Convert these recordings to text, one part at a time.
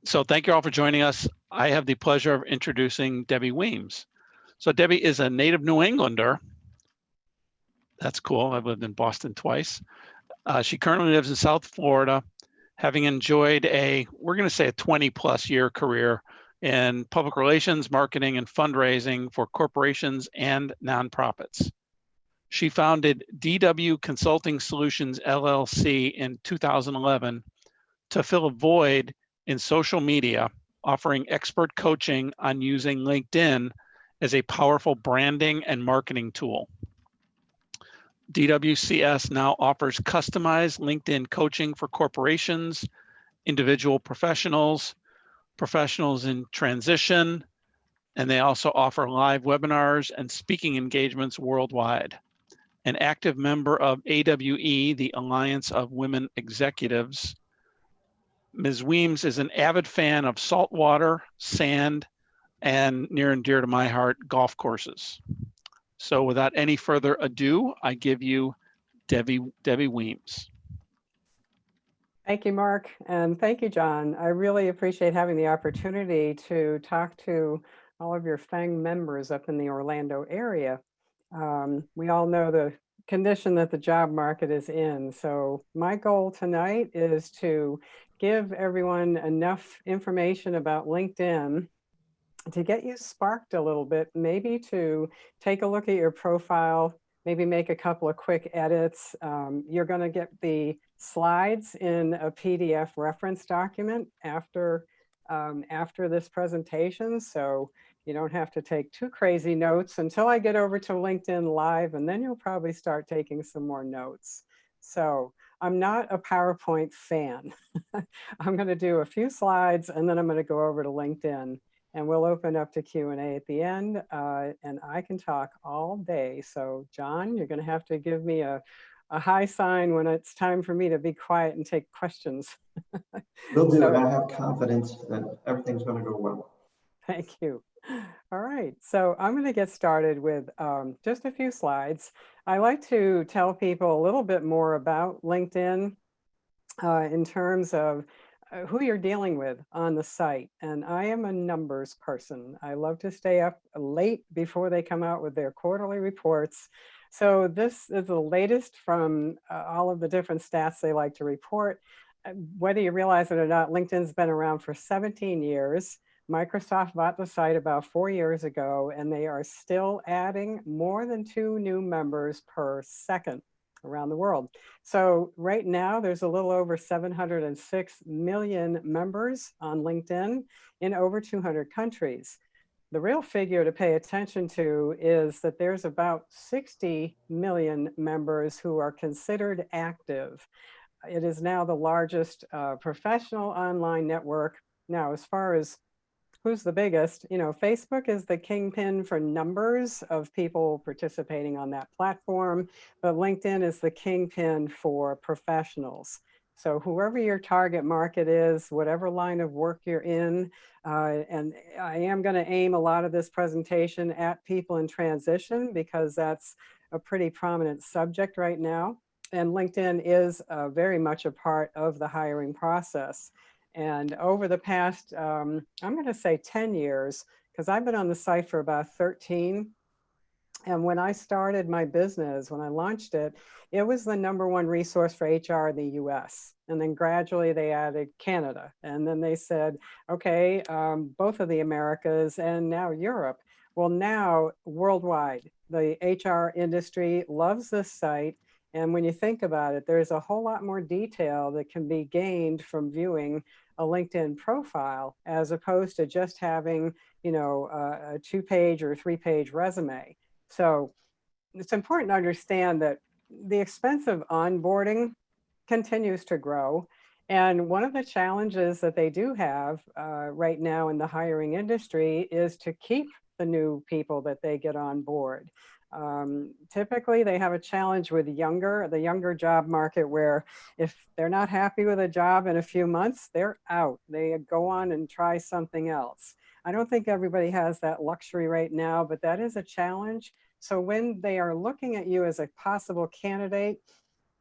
So thank you all for joining us. I have the pleasure of introducing Debbie Weems. So Debbie is a native New Englander. That's cool. I've lived in Boston twice. She currently lives in South Florida, having enjoyed we're going to say a 20 plus year career in public relations, marketing, and fundraising for corporations and nonprofits. She founded DW Consulting Solutions LLC in 2011 to fill a void in social media, offering expert coaching on using LinkedIn as a powerful branding and marketing tool. DWCS now offers customized LinkedIn coaching for corporations, individual professionals, professionals in transition, and they also offer live webinars and speaking engagements worldwide. An active member of AWE, the Alliance of Women Executives, Ms. Weems is an avid fan of saltwater, sand, and near and dear to my heart, golf courses. So without any further ado, I give you Debbie Weems. Thank you, Mark, and thank you, John. I really appreciate having the opportunity to talk to all of your FANG members up in the Orlando area. We all know the condition that the job market is in. So my goal tonight is to give everyone enough information about LinkedIn to get you sparked a little bit, maybe to take a look at your profile, maybe make a couple of quick edits. You're going to get the slides in a PDF reference document after this presentation. So you don't have to take too crazy notes until I get over to LinkedIn Live, and then you'll probably start taking some more notes. So I'm not a PowerPoint fan. I'm going to do a few slides, and then I'm going to go over to LinkedIn. And we'll open up to Q&A at the end, and I can talk all day. So John, you're gonna have to give me a high sign when it's time for me to be quiet and take questions. Will do, and I have confidence that everything's gonna go well. Thank you. All right, so I'm gonna get started with just a few slides. I like to tell people a little bit more about LinkedIn in terms of who you're dealing with on the site. And I am a numbers person. I love to stay up late before they come out with their quarterly reports. So this is the latest from all of the different stats they like to report. Whether you realize it or not, LinkedIn's been around for 17 years. Microsoft bought the site about 4 years ago, and they are still adding more than 2 new members per second around the world. So right now there's a little over 706 million members on LinkedIn in over 200 countries. The real figure to pay attention to is that there's about 60 million members who are considered active. It is now the largest professional online network. Now, as far as who's the biggest, you know, Facebook is the kingpin for numbers of people participating on that platform, but LinkedIn is the kingpin for professionals. So whoever your target market is, whatever line of work you're in, and I am going to aim a lot of this presentation at people in transition because that's a pretty prominent subject right now. And LinkedIn is very much a part of the hiring process. And over the past, I'm going to say 10 years, because I've been on the site for about 13. And when I started my business, when I launched it, it was the #1 resource for HR in the US. And then gradually they added Canada. And then they said, okay, both of the Americas and now Europe. Well, now worldwide, the HR industry loves this site. And when you think about it, there's a whole lot more detail that can be gained from viewing a LinkedIn profile as opposed to just having, you know, a 2-page or 3-page resume. So it's important to understand that the expense of onboarding continues to grow. And one of the challenges that they do have right now in the hiring industry is to keep the new people that they get on board. Typically they have a challenge with the younger job market where if they're not happy with a job in a few months, they're out. They go on and try something else. I don't think everybody has that luxury right now, but that is a challenge. So when they are looking at you as a possible candidate,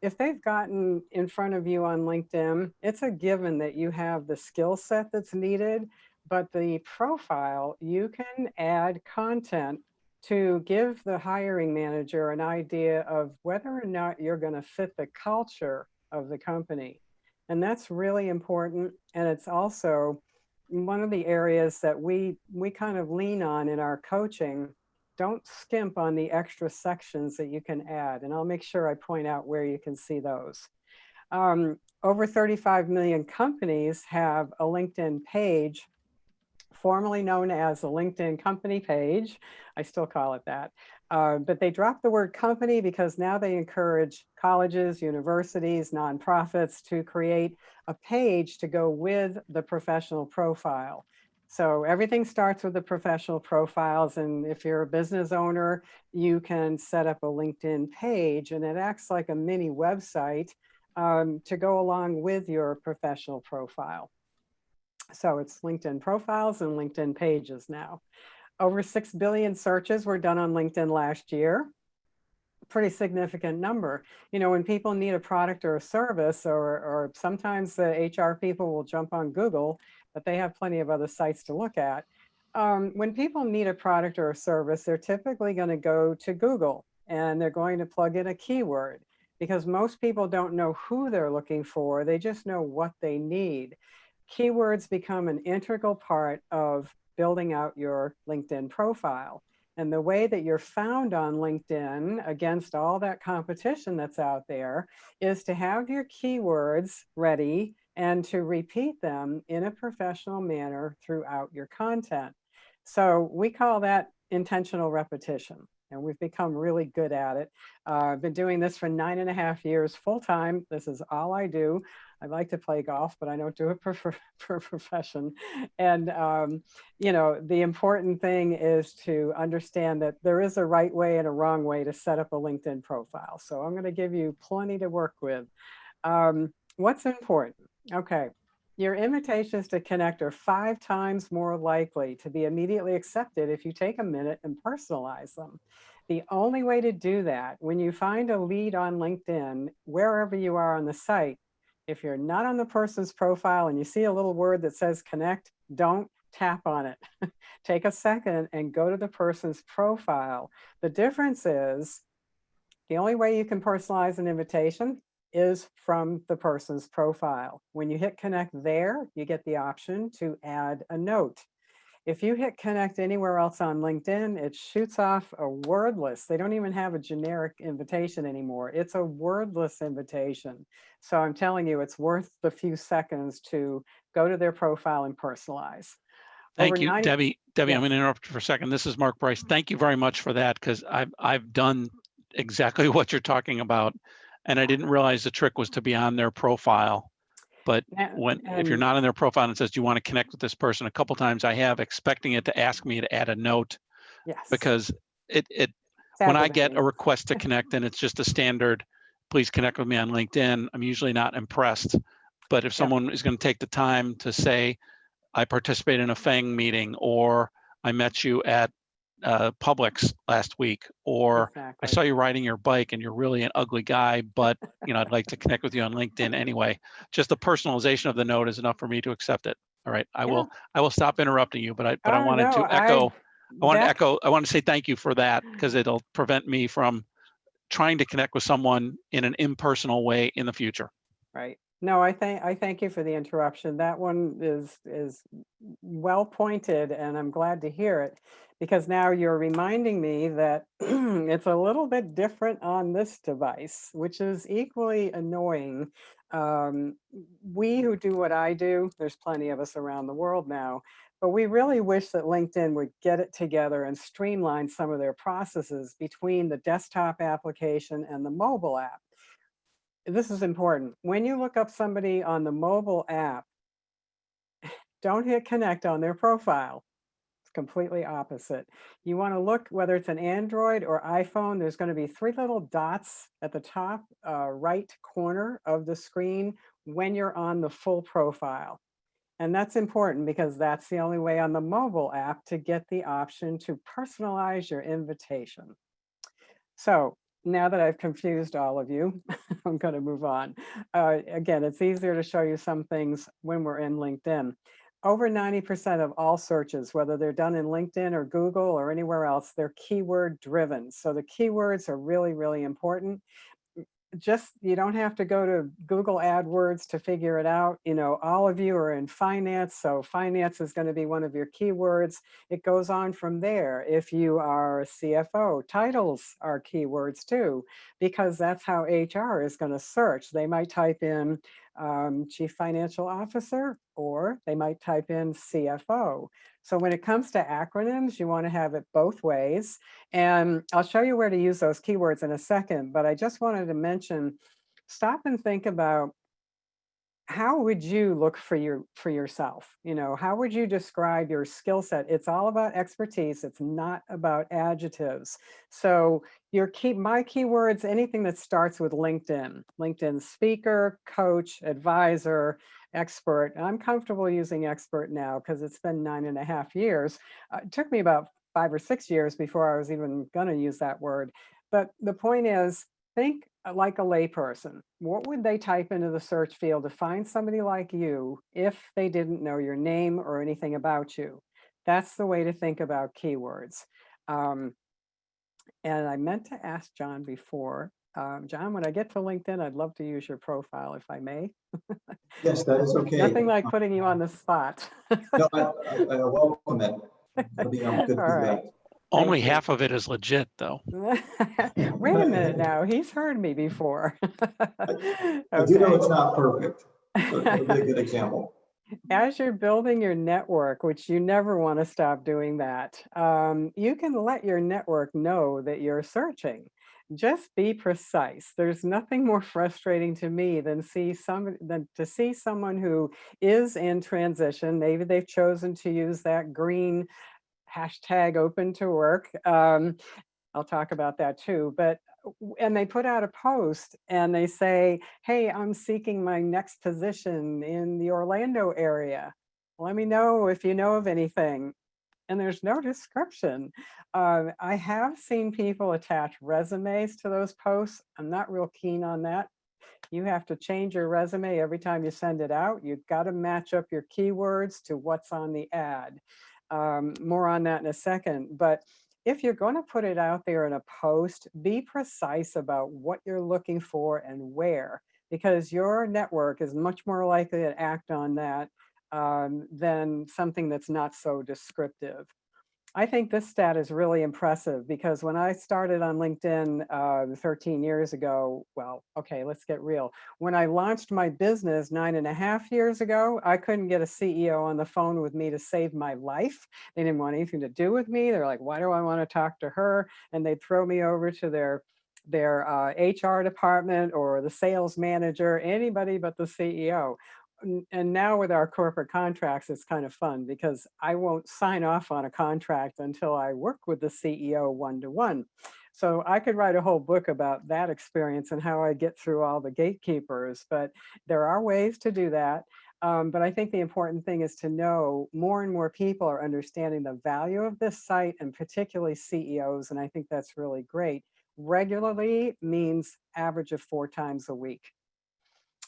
if they've gotten in front of you on LinkedIn, it's a given that you have the skill set that's needed, but the profile, you can add content to give the hiring manager an idea of whether or not you're going to fit the culture of the company. And that's really important. And it's also one of the areas that we kind of lean on in our coaching. Don't skimp on the extra sections that you can add. And I'll make sure I point out where you can see those. Over 35 million companies have a LinkedIn page, formerly known as a LinkedIn company page. I still call it that. But they dropped the word company because now they encourage colleges, universities, nonprofits to create a page to go with the professional profile. So everything starts with the professional profiles. And if you're a business owner, you can set up a LinkedIn page, and it acts like a mini website to go along with your professional profile. So it's LinkedIn profiles and LinkedIn pages now. Over 6 billion searches were done on LinkedIn last year. Pretty significant number. You know, when people need a product or a service, or sometimes the HR people will jump on Google, but they have plenty of other sites to look at. When people need a product or a service, they're typically going to go to Google and they're going to plug in a keyword, because most people don't know who they're looking for. They just know what they need. Keywords become an integral part of building out your LinkedIn profile. And the way that you're found on LinkedIn against all that competition that's out there is to have your keywords ready and to repeat them in a professional manner throughout your content. So we call that intentional repetition, and we've become really good at it. I've been doing this for 9.5 years full time. This is all I do. I like to play golf, but I don't do it for profession. And, you know, the important thing is to understand that there is a right way and a wrong way to set up a LinkedIn profile. So I'm going to give you plenty to work with. What's important? Okay. Your invitations to connect are 5 times more likely to be immediately accepted if you take a minute and personalize them. The only way to do that, when you find a lead on LinkedIn, wherever you are on the site, if you're not on the person's profile and you see a little word that says connect, don't tap on it. Take a second and go to the person's profile. The difference is the only way you can personalize an invitation is from the person's profile. When you hit connect there, you get the option to add a note. If you hit connect anywhere else on LinkedIn, it shoots off a wordless. They don't even have a generic invitation anymore. It's a wordless invitation. So I'm telling you, it's worth the few seconds to go to their profile and personalize. Thank you, Debbie. Debbie, Yes. I'm going to interrupt you for a second. This is Mark Bryce. Thank you very much for that, because I've done exactly what you're talking about, and I didn't realize the trick was to be on their profile. But if you're not in their profile and it says, do you want to connect with this person? A couple times I have, expecting it to ask me to add a note. Yes. Because when I get a request to connect and it's just a standard, please connect with me on LinkedIn, I'm usually not impressed. But if someone is going to take the time to say, I participated in a FANG meeting, or I met you at Publix last week, or I saw you riding your bike and you're really an ugly guy, but you know, I'd like to connect with you on LinkedIn anyway. Just the personalization of the note is enough for me to accept it. All right, I will stop interrupting you, but I wanted to echo. I want to say thank you for that, because it'll prevent me from trying to connect with someone in an impersonal way in the future. Right. No, I thank you for the interruption. That one is well pointed, and I'm glad to hear it, because now you're reminding me that it's a little bit different on this device, which is equally annoying. We who do what I do, there's plenty of us around the world now, but we really wish that LinkedIn would get it together and streamline some of their processes between the desktop application and the mobile app. This is important. When you look up somebody on the mobile app, don't hit connect on their profile. It's completely opposite. You want to look, whether it's an Android or iPhone, there's going to be 3 little dots at the top right corner of the screen when you're on the full profile. And that's important, because that's the only way on the mobile app to get the option to personalize your invitation. So now that I've confused all of you, I'm going to move on. Again, it's easier to show you some things when we're in LinkedIn. Over 90% of all searches, whether they're done in LinkedIn or Google or anywhere else, they're keyword driven. So the keywords are really, really important. Just, you don't have to go to Google AdWords to figure it out. You know, all of you are in finance, so finance is going to be one of your keywords. It goes on from there. If you are a CFO, titles are keywords too, because that's how HR is going to search. They might type in Chief Financial Officer, or they might type in CFO. So when it comes to acronyms, you want to have it both ways. And I'll show you where to use those keywords in a second, but I just wanted to mention, stop and think about, how would you look for yourself? You know, how would you describe your skill set? It's all about expertise. It's not about adjectives. So my keywords, anything that starts with LinkedIn speaker, coach, advisor, expert. I'm comfortable using expert now because it's been 9.5 years. It took me about 5 or 6 years before I was even going to use that word. But the point is, think like a layperson. What would they type into the search field to find somebody like you if they didn't know your name or anything about you? That's the way to think about keywords. And I meant to ask John before. John, when I get to LinkedIn, I'd love to use your profile if I may. Yes, that is okay. Nothing like putting you on the spot. No, I welcome it. It'll be good All right. feedback. Only Thank you. half of it is legit, though. Wait a minute now. He's heard me before. I do know it's not perfect, but it'll be a good example. As you're building your network, which you never want to stop doing that, you can let your network know that you're searching. Just be precise. There's nothing more frustrating to me than to see someone who is in transition. Maybe they've chosen to use that green hashtag open to work. I'll talk about that too. And they put out a post and they say, hey, I'm seeking my next position in the Orlando area. Let me know if you know of anything. And there's no description. I have seen people attach resumes to those posts. I'm not real keen on that. You have to change your resume every time you send it out. You've got to match up your keywords to what's on the ad. More on that in a second. But if you're going to put it out there in a post, be precise about what you're looking for and where, because your network is much more likely to act on that than something that's not so descriptive. I think this stat is really impressive because when I started on LinkedIn 13 years ago, well, okay, let's get real. When I launched my business 9.5 years ago, I couldn't get a CEO on the phone with me to save my life. They didn't want anything to do with me. They're like, why do I want to talk to her? And they'd throw me over to their HR department or the sales manager, anybody but the CEO. And now with our corporate contracts, it's kind of fun because I won't sign off on a contract until I work with the CEO one-to-one. So I could write a whole book about that experience and how I get through all the gatekeepers, but there are ways to do that. But I think the important thing is to know more and more people are understanding the value of this site, and particularly CEOs. And I think that's really great. Regularly means average of 4 times a week.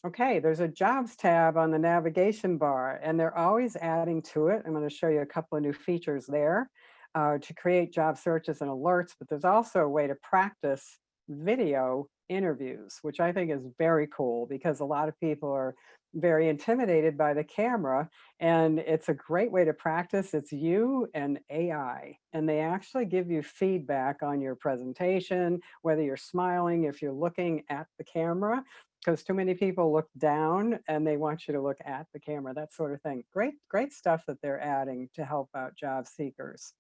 Okay, there's a jobs tab on the navigation bar, and they're always adding to it. I'm going to show you a couple of new features there to create job searches and alerts, but there's also a way to practice video interviews, which I think is very cool because a lot of people are very intimidated by the camera, and it's a great way to practice. It's you and AI, and they actually give you feedback on your presentation, whether you're smiling, if you're looking at the camera, because too many people look down and they want you to look at the camera, that sort of thing. Great stuff that they're adding to help out job seekers.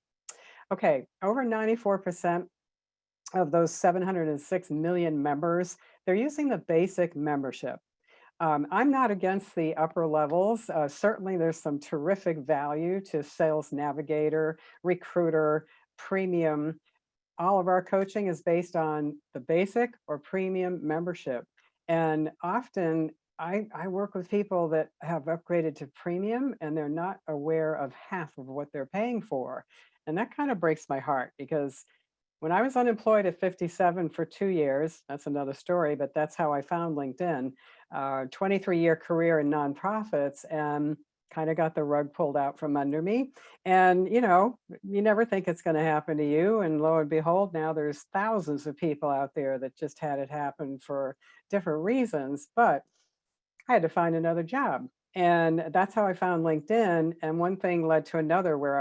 Okay, over 94% of those 706 million members, they're using the basic membership. I'm not against the upper levels. Certainly there's some terrific value to Sales Navigator, Recruiter, Premium. All of our coaching is based on the basic or premium membership. And often I work with people that have upgraded to premium and they're not aware of half of what they're paying for. And that kind of breaks my heart because When I was unemployed at 57 for 2 years, that's another story, but that's how I found LinkedIn. 23-year career in nonprofits, and kind of got the rug pulled out from under me. And, you never think it's going to happen to you. And lo and behold, now there's thousands of people out there that just had it happen for different reasons. But I had to find another job. And that's how I found LinkedIn. And one thing led to another where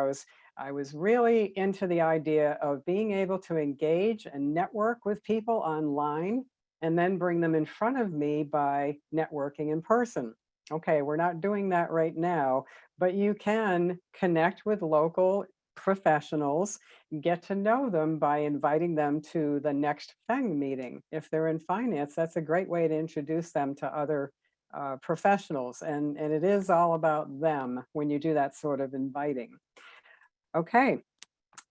I was really into the idea of being able to engage and network with people online and then bring them in front of me by networking in person. Okay, we're not doing that right now, but you can connect with local professionals, get to know them by inviting them to the next FENG meeting. If they're in finance, that's a great way to introduce them to other professionals. And it is all about them when you do that sort of inviting. Okay,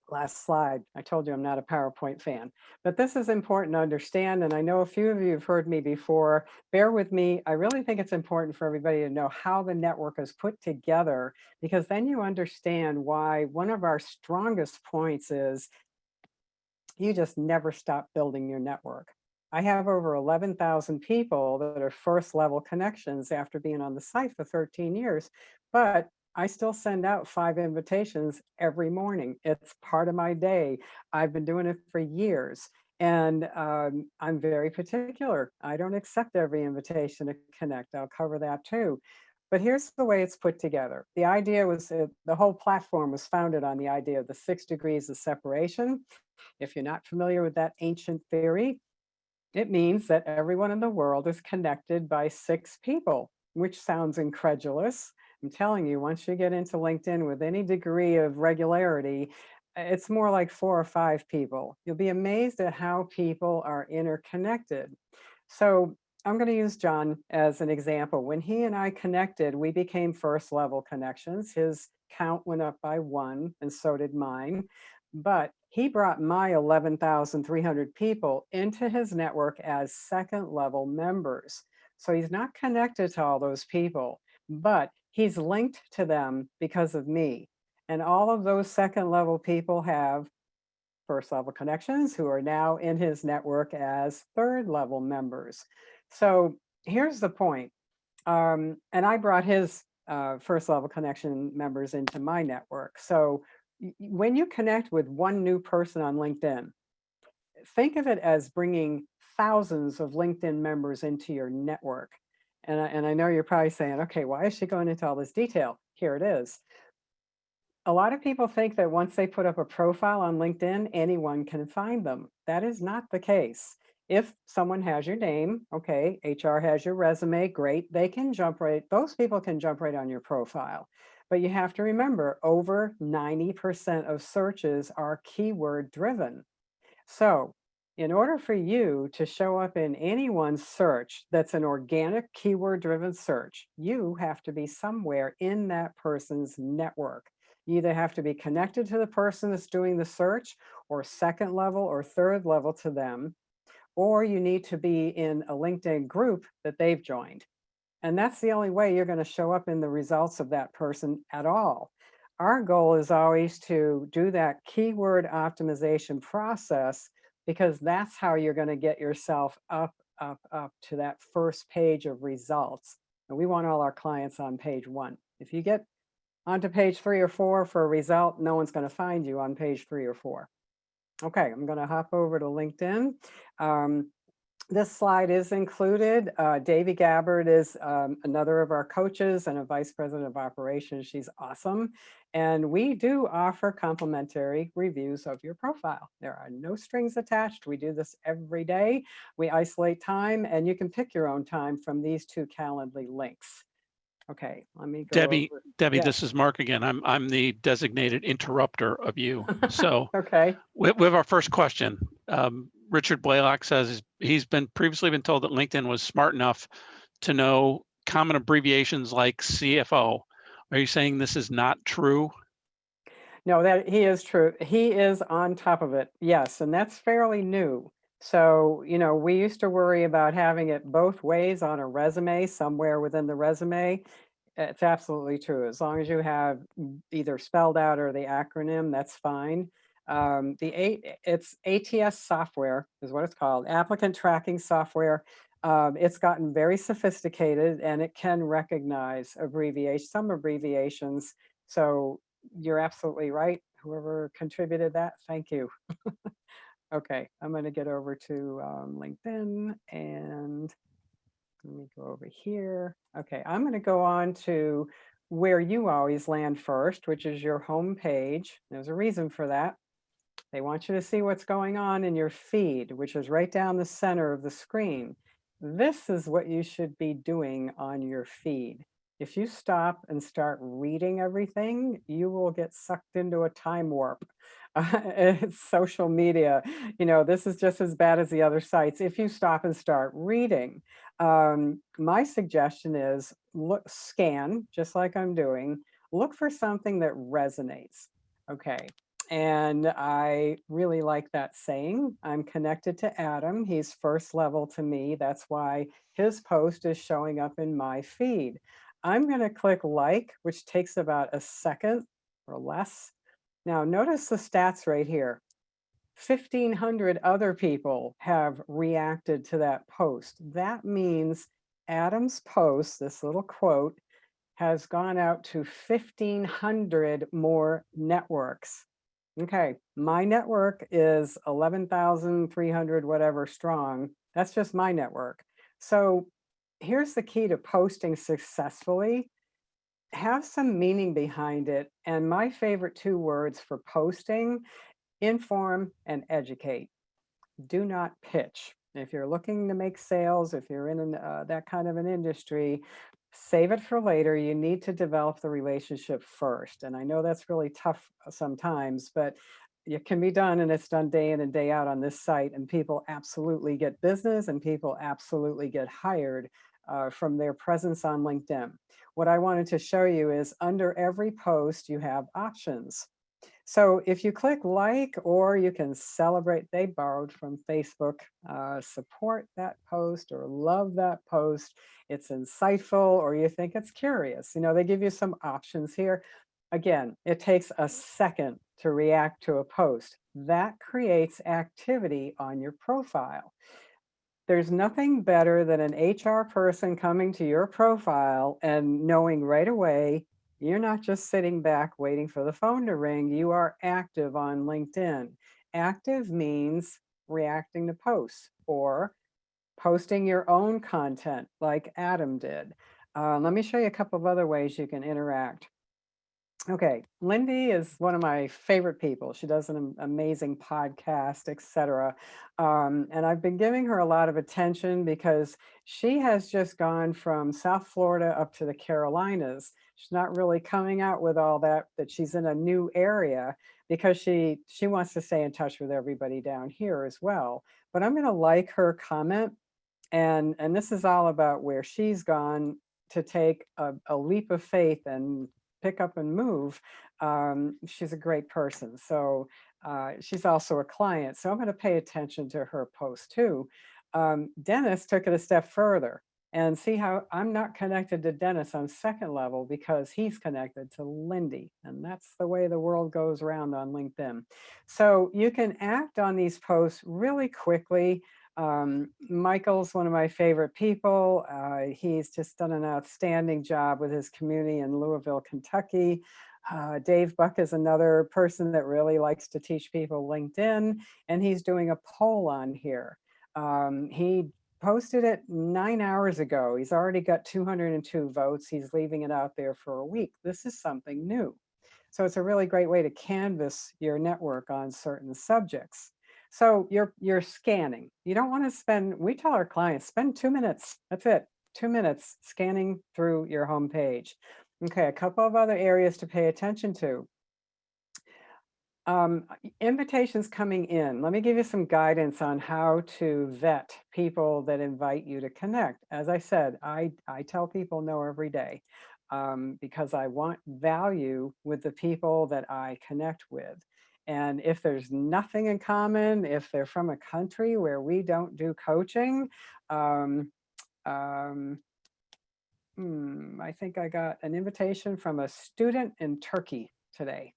last slide. I told you I'm not a PowerPoint fan, but this is important to understand. And I know a few of you have heard me before. Bear with me. I really think it's important for everybody to know how the network is put together, because then you understand why one of our strongest points is you just never stop building your network. I have over 11,000 people that are first level connections after being on the site for 13 years, but I still send out 5 invitations every morning. It's part of my day. I've been doing it for years. And I'm very particular. I don't accept every invitation to connect. I'll cover that too. But here's the way it's put together. The idea was, the whole platform was founded on the idea of the 6 degrees of separation. If you're not familiar with that ancient theory, it means that everyone in the world is connected by 6 people, which sounds incredulous. I'm telling you, once you get into LinkedIn with any degree of regularity, it's more like 4 or 5 people. You'll be amazed at how people are interconnected. So I'm going to use John as an example. When he and I connected, we became first level connections. His count went up by 1, and so did mine. But he brought my 11,300 people into his network as second level members. So he's not connected to all those people, but he's linked to them because of me. And all of those second level people have first level connections who are now in his network as third level members. So here's the point. And I brought his first level connection members into my network. So when you connect with one new person on LinkedIn, think of it as bringing thousands of LinkedIn members into your network. And I know you're probably saying, okay, why is she going into all this detail? Here it is. A lot of people think that once they put up a profile on LinkedIn, anyone can find them. That is not the case. If someone has your name, okay, HR has your resume, great, those people can jump right on your profile. But you have to remember, over 90% of searches are keyword driven. So in order for you to show up in anyone's search that's an organic keyword driven search, you have to be somewhere in that person's network. You either have to be connected to the person that's doing the search, or second level or third level to them, or you need to be in a LinkedIn group that they've joined. And that's the only way you're going to show up in the results of that person at all. Our goal is always to do that keyword optimization process, because that's how you're going to get yourself up to that first page of results. And we want all our clients on page 1. If you get onto page 3 or 4 for a result, no one's going to find you on page 3 or 4. Okay, I'm going to hop over to LinkedIn. This slide is included. Davy Gabbard is another of our coaches and a vice president of operations. She's awesome. And we do offer complimentary reviews of your profile. There are no strings attached. We do this every day. We isolate time, and you can pick your own time from these 2 Calendly links. Okay, let me go Debbie, over. Debbie, Yes. this is Mark again. I'm the designated interrupter of you. So Okay. we have our first question. Richard Blaylock says he's previously been told that LinkedIn was smart enough to know common abbreviations like CFO. Are you saying this is not true? No, that he is true. He is on top of it. Yes, and that's fairly new. So, we used to worry about having it both ways on a resume, somewhere within the resume. It's absolutely true. As long as you have either spelled out or the acronym, that's fine. It's ATS software is what it's called, applicant tracking software. It's gotten very sophisticated and it can recognize some abbreviations. So you're absolutely right. Whoever contributed that, thank you. Okay, I'm going to get over to LinkedIn and let me go over here. Okay, I'm going to go on to where you always land first, which is your home page. There's a reason for that. They want you to see what's going on in your feed, which is right down the center of the screen. This is what you should be doing on your feed. If you stop and start reading everything, you will get sucked into a time warp. It's social media. This is just as bad as the other sites. If you stop and start reading, my suggestion is scan, just like I'm doing, look for something that resonates. Okay. And I really like that saying. I'm connected to Adam. He's first level to me. That's why his post is showing up in my feed. I'm going to click like, which takes about a second or less. Now, notice the stats right here. 1,500 other people have reacted to that post. That means Adam's post, this little quote, has gone out to 1,500 more networks. Okay, my network is 11,300 whatever strong. That's just my network. So here's the key to posting successfully. Have some meaning behind it. And my favorite 2 words for posting, inform and educate. Do not pitch. If you're looking to make sales, if you're in that kind of an industry, save it for later. You need to develop the relationship first. And I know that's really tough sometimes, but it can be done, and it's done day in and day out on this site. And people absolutely get business and people absolutely get hired from their presence on LinkedIn. What I wanted to show you is under every post, you have options. So if you click like, or you can celebrate, they borrowed from Facebook, support that post or love that post, it's insightful, or you think it's curious. They give you some options here. Again, it takes a second to react to a post. That creates activity on your profile. There's nothing better than an HR person coming to your profile and knowing right away you're not just sitting back waiting for the phone to ring. You are active on LinkedIn. Active means reacting to posts or posting your own content like Adam did. Let me show you a couple of other ways you can interact. Okay, Lindy is one of my favorite people. She does an amazing podcast, etc. And I've been giving her a lot of attention because she has just gone from South Florida up to the Carolinas. She's not really coming out with all that she's in a new area because she wants to stay in touch with everybody down here as well. But I'm going to like her comment, and this is all about where she's gone to take a leap of faith and pick up and move. She's a great person. So she's also a client. So I'm going to pay attention to her post too. Dennis took it a step further, and see how I'm not connected to Dennis on second level because he's connected to Lindy. And that's the way the world goes around on LinkedIn. So you can act on these posts really quickly. Michael's one of my favorite people. He's just done an outstanding job with his community in Louisville, Kentucky. Dave Buck is another person that really likes to teach people LinkedIn, and he's doing a poll on here. He posted it 9 hours ago. He's already got 202 votes. He's leaving it out there for a week. This is something new. So it's a really great way to canvas your network on certain subjects. So you're scanning. You don't want to spend, we tell our clients, spend 2 minutes. That's it. 2 minutes scanning through your homepage. Okay, a couple of other areas to pay attention to. Invitations coming in. Let me give you some guidance on how to vet people that invite you to connect. As I said, I tell people no every day because I want value with the people that I connect with. And if there's nothing in common, if they're from a country where we don't do coaching, I think I got an invitation from a student in Turkey. today.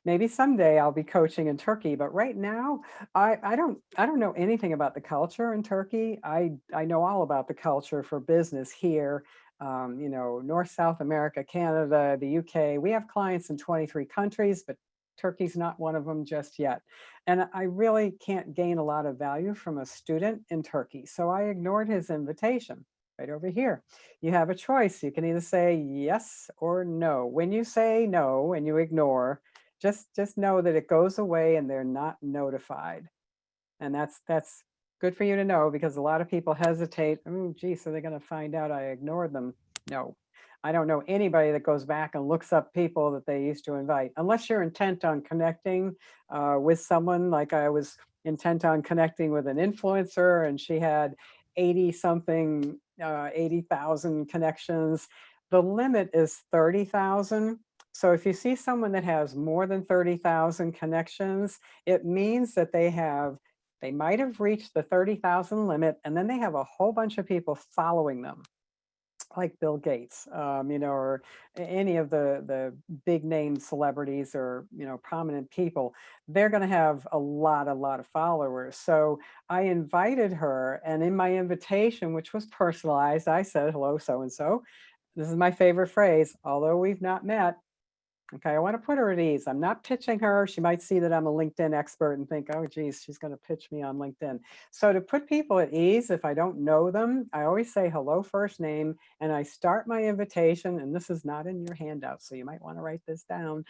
Maybe someday I'll be coaching in Turkey, but right now I don't know anything about the culture in Turkey. I know all about the culture for business here. North, South America, Canada, the UK. We have clients in 23 countries, but Turkey's not one of them just yet. And I really can't gain a lot of value from a student in Turkey. So I ignored his invitation right over here. You have a choice. You can either say yes or no. When you say no and you ignore, just know that it goes away and they're not notified. And that's good for you to know, because a lot of people hesitate. Oh, gee, so they're going to find out I ignored them. No, I don't know anybody that goes back and looks up people that they used to invite, unless you're intent on connecting with someone. Like I was intent on connecting with an influencer, and she had 80 something, 80,000 connections. The limit is 30,000. So if you see someone that has more than 30,000 connections, it means that they might have reached the 30,000 limit, and then they have a whole bunch of people following them, like Bill Gates, or any of the big name celebrities or, prominent people. They're going to have a lot of followers. So I invited her, and in my invitation, which was personalized, I said, hello, so-and-so. This is my favorite phrase, although we've not met. Okay, I want to put her at ease. I'm not pitching her. She might see that I'm a LinkedIn expert and think, oh, geez, she's going to pitch me on LinkedIn. So to put people at ease, if I don't know them, I always say hello, first name, and I start my invitation. And this is not in your handout, so you might want to write this down.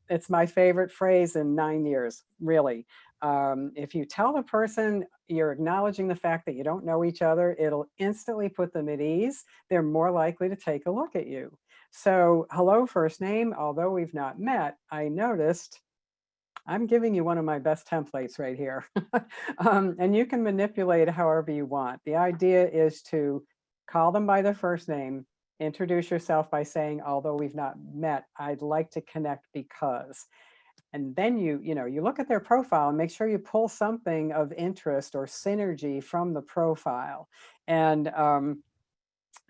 It's my favorite phrase in 9 years, really. If you tell the person you're acknowledging the fact that you don't know each other, it'll instantly put them at ease. They're more likely to take a look at you. So hello, first name, although we've not met, I noticed I'm giving you one of my best templates right here. And you can manipulate however you want. The idea is to call them by their first name, introduce yourself by saying, although we've not met, I'd like to connect because. And then you look at their profile and make sure you pull something of interest or synergy from the profile. And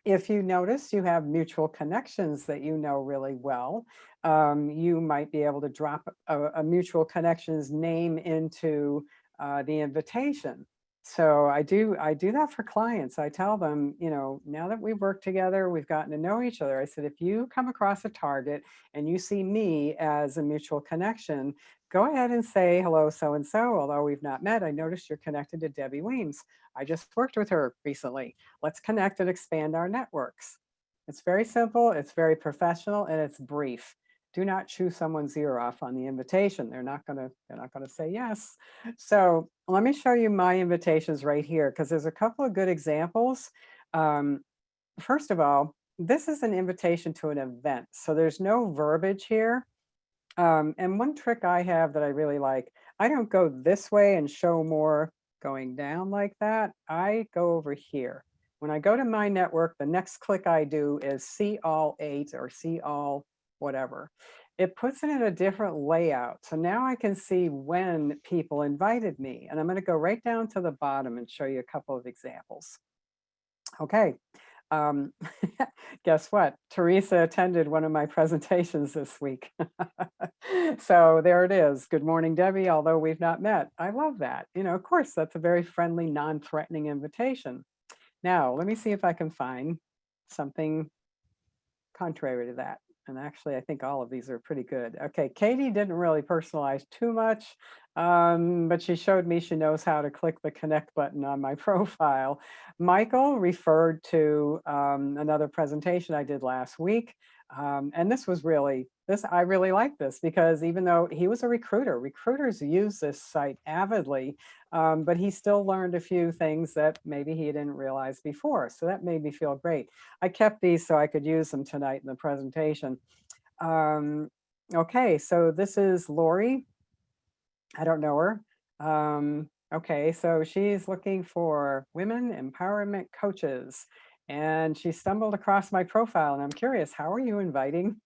if you notice you have mutual connections that you know really well, you might be able to drop a mutual connections name into the invitation. So I do that for clients. I tell them, now that we've worked together, we've gotten to know each other. I said, if you come across a target and you see me as a mutual connection, go ahead and say, hello, so-and-so. Although we've not met, I noticed you're connected to Debbie Weems. I just worked with her recently. Let's connect and expand our networks. It's very simple, it's very professional, and it's brief. Do not chew someone's ear off on the invitation. They're not gonna say yes. So let me show you my invitations right here, because there's a couple of good examples. First of all, this is an invitation to an event. So there's no verbiage here. And one trick I have that I really like, I don't go this way and show more going down like that. I go over here. When I go to my network, the next click I do is see all 8 or see all whatever. It puts it in a different layout. So now I can see when people invited me. And I'm going to go right down to the bottom and show you a couple of examples. Okay. Guess what? Teresa attended one of my presentations this week. So there it is. Good morning, Debbie, although we've not met. I love that. Of course, that's a very friendly, non-threatening invitation. Now, let me see if I can find something contrary to that. And actually, I think all of these are pretty good. Okay, Katie didn't really personalize too much, but she showed me she knows how to click the connect button on my profile. Michael referred to another presentation I did last week. And I really like this, because even though he was a recruiter, recruiters use this site avidly, but he still learned a few things that maybe he didn't realize before. So that made me feel great. I kept these so I could use them tonight in the presentation. Okay, so this is Lori. I don't know her. Okay, so she's looking for women empowerment coaches. And she stumbled across my profile, and I'm curious, how are you inviting?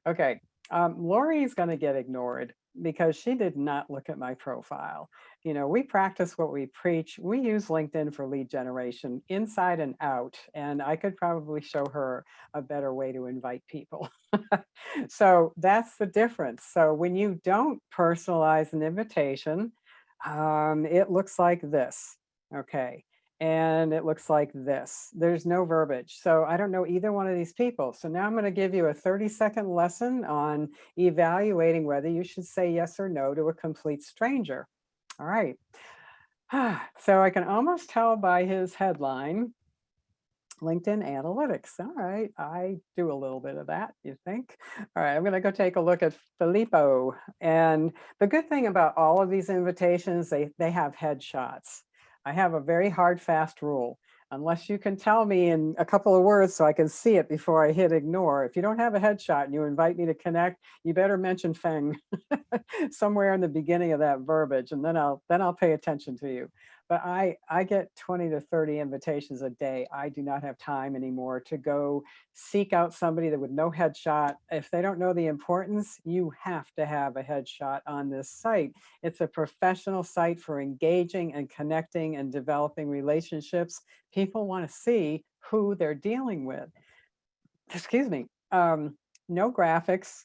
Okay, Lori is going to get ignored. because she did not look at my profile. You know, we practice what we preach. We use LinkedIn for lead generation inside and out, and I could probably show her a better way to invite people. So that's the difference. So when you don't personalize an invitation, it looks like this, okay? And it looks like this. There's no verbiage. So I don't know either one of these people. So now I'm going to give you a 30-second lesson on evaluating whether you should say yes or no to a complete stranger. All right. So I can almost tell by his headline, LinkedIn Analytics. All right, I do a little bit of that, you think? All right, I'm gonna go take a look at Filippo. And the good thing about all of these invitations, they have headshots. I have a very hard, fast rule. Unless you can tell me in a couple of words so I can see it before I hit ignore. If you don't have a headshot and you invite me to connect, you better mention Feng somewhere in the beginning of that verbiage, and then I'll pay attention to you. But I get 20 to 30 invitations a day. I do not have time anymore to go seek out somebody that with no headshot. If they don't know the importance, you have to have a headshot on this site. It's a professional site for engaging and connecting and developing relationships. People want to see who they're dealing with. Excuse me. No graphics.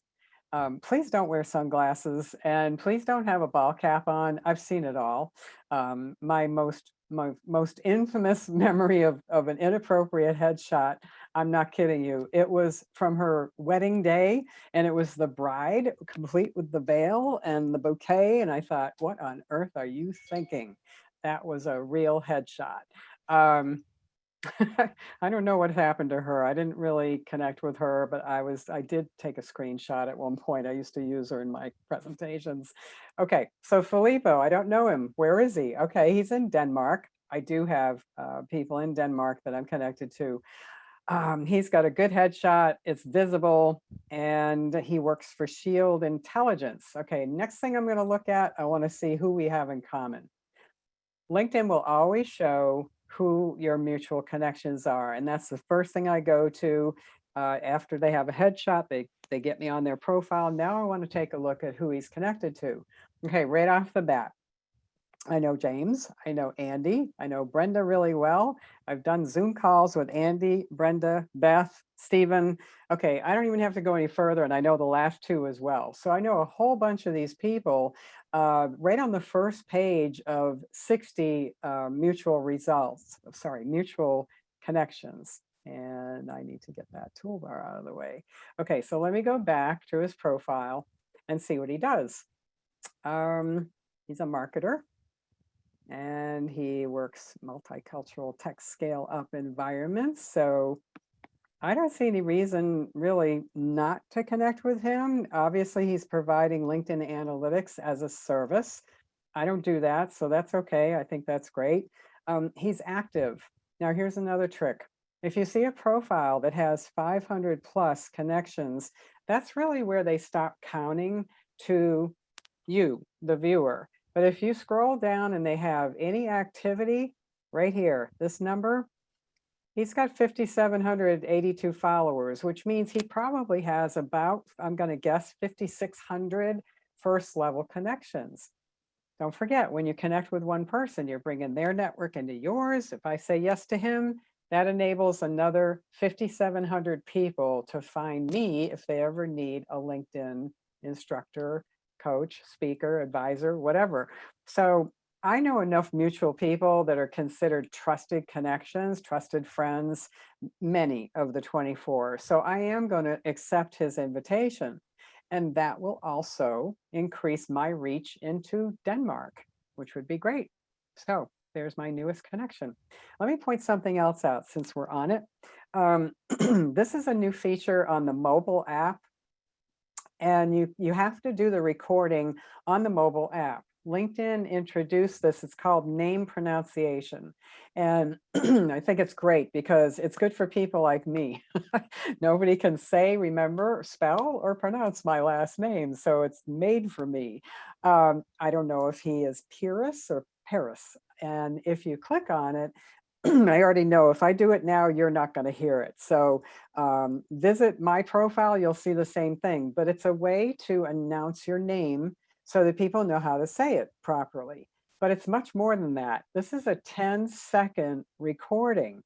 Please don't wear sunglasses, and please don't have a ball cap on. I've seen it all. My most infamous memory of an inappropriate headshot, I'm not kidding you, it was from her wedding day, and it was the bride complete with the veil and the bouquet, and I thought, what on earth are you thinking? That was a real headshot. I don't know what happened to her. I didn't really connect with her, but I did take a screenshot at one point. I used to use her in my presentations. Okay, so Filippo, I don't know him. Where is he? Okay, he's in Denmark. I do have people in Denmark that I'm connected to. He's got a good headshot, it's visible, and he works for Shield Intelligence. Okay, next thing I'm gonna look at, I wanna see who we have in common. LinkedIn will always show who your mutual connections are. And that's the first thing I go to after they have a headshot. They get me on their profile. Now I want to take a look at who he's connected to. Okay, right off the bat. I know James, I know Andy, I know Brenda really well. I've done Zoom calls with Andy, Brenda, Beth, Stephen. Okay, I don't even have to go any further, and I know the last two as well. So I know a whole bunch of these people right on the first page of 60 mutual results, sorry, mutual connections. And I need to get that toolbar out of the way. Okay, so let me go back to his profile and see what he does. He's a marketer, and he works multicultural tech scale up environments. So I don't see any reason really not to connect with him. Obviously, he's providing LinkedIn Analytics as a service. I don't do that, so that's okay. I think that's great. He's active. Now, here's another trick. If you see a profile that has 500 plus connections, that's really where they stop counting to you, the viewer. But if you scroll down and they have any activity right here, this number, he's got 5,782 followers, which means he probably has about, I'm going to guess, 5,600 first level connections. Don't forget, when you connect with one person, you're bringing their network into yours. If I say yes to him, that enables another 5,700 people to find me if they ever need a LinkedIn instructor, coach, speaker, advisor, whatever. So I know enough mutual people that are considered trusted connections, trusted friends, many of the 24. So I am going to accept his invitation. And that will also increase my reach into Denmark, which would be great. So there's my newest connection. Let me point something else out since we're on it. This is a new feature on the mobile app. And you have to do the recording on the mobile app. LinkedIn introduced this. It's called name pronunciation. And I think it's great because it's good for people like me. Nobody can say, remember, spell, or pronounce my last name. So it's made for me. I don't know if he is Pyrrhus or Paris. And if you click on it, I already know if I do it now, you're not going to hear it. So visit my profile, you'll see the same thing, but it's a way to announce your name so that people know how to say it properly. But it's much more than that. This is a 10-second recording.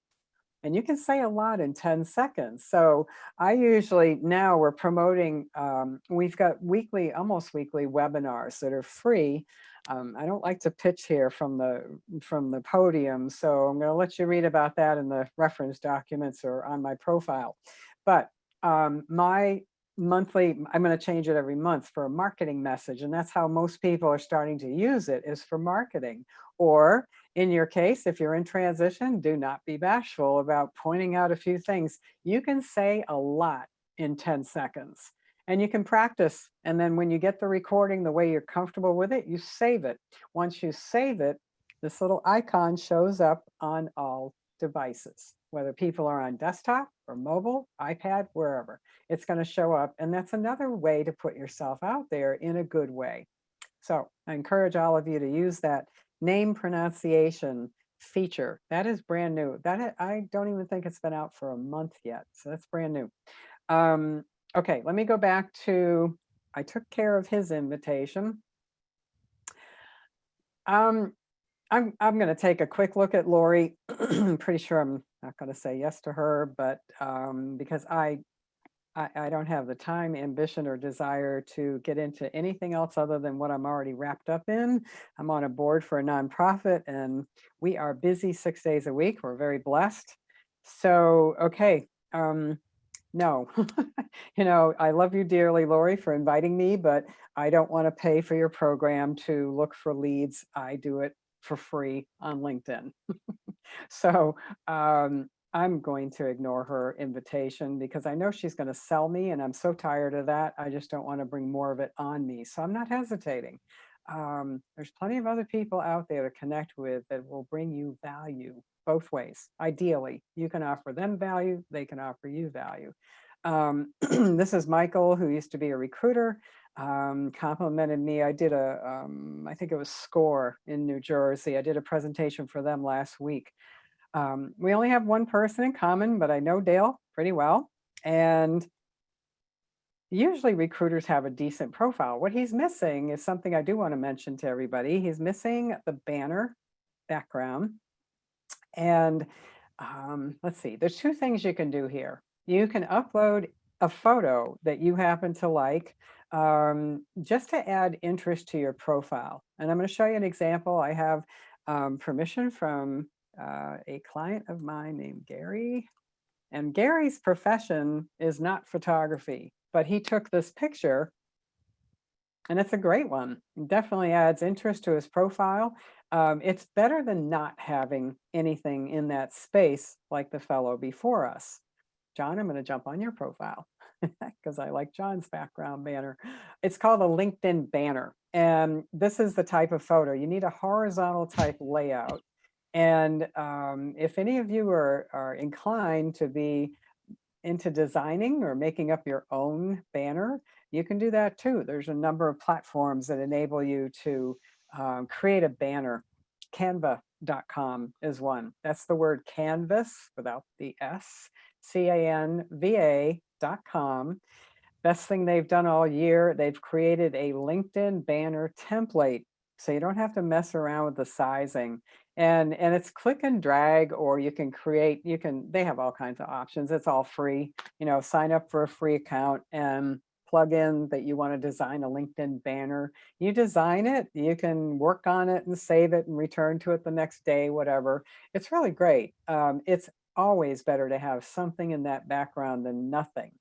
And you can say a lot in 10 seconds. So I usually, now we're promoting, we've got weekly, almost weekly webinars that are free. I don't like to pitch here from the podium, so I'm going to let you read about that in the reference documents or on my profile. But my monthly, I'm going to change it every month for a marketing message. And that's how most people are starting to use it, is for marketing. Or in your case, if you're in transition, do not be bashful about pointing out a few things. You can say a lot in 10 seconds and you can practice. And then when you get the recording the way you're comfortable with it, you save it. Once you save it, this little icon shows up on all devices, whether people are on desktop or mobile, iPad, wherever. It's going to show up. And that's another way to put yourself out there in a good way. So I encourage all of you to use that name pronunciation feature. That is brand new. I don't even think it's been out for a month yet. So that's brand new. Okay, let me go back to, I took care of his invitation. I'm going to take a quick look at Lori. I'm pretty sure I'm not going to say yes to her, but because I don't have the time, ambition, or desire to get into anything else other than what I'm already wrapped up in. I'm on a board for a nonprofit and we are busy 6 days a week. We're very blessed. So, okay. No, you know, I love you dearly, Lori, for inviting me, but I don't want to pay for your program to look for leads. I do it for free on LinkedIn. So I'm going to ignore her invitation because I know she's going to sell me and I'm so tired of that. I just don't want to bring more of it on me. So I'm not hesitating. There's plenty of other people out there to connect with that will bring you value both ways. Ideally, you can offer them value, they can offer you value. This is Michael, who used to be a recruiter, complimented me. I did I think it was SCORE in New Jersey. I did a presentation for them last week. We only have one person in common, but I know Dale pretty well. And usually recruiters have a decent profile. What he's missing is something I do want to mention to everybody. He's missing the banner background. And let's see, there's two things you can do here. You can upload a photo that you happen to like, just to add interest to your profile. And I'm going to show you an example. I have permission from a client of mine named Gary. And Gary's profession is not photography, but he took this picture and it's a great one. It definitely adds interest to his profile. It's better than not having anything in that space like the fellow before us. John, I'm going to jump on your profile because I like John's background banner. It's called a LinkedIn banner. And this is the type of photo. You need a horizontal type layout. And if any of you are inclined to be into designing or making up your own banner, you can do that too. There's a number of platforms that enable you to create a banner. Canva.com is one. That's the word canvas without the S, CANVA.com. Best thing they've done all year, they've created a LinkedIn banner template. So you don't have to mess around with the sizing. And it's click and drag, or you can create, they have all kinds of options. It's all free, you know, sign up for a free account and plug in that you want to design a LinkedIn banner. You design it, you can work on it and save it and return to it the next day, whatever. It's really great. It's always better to have something in that background than nothing.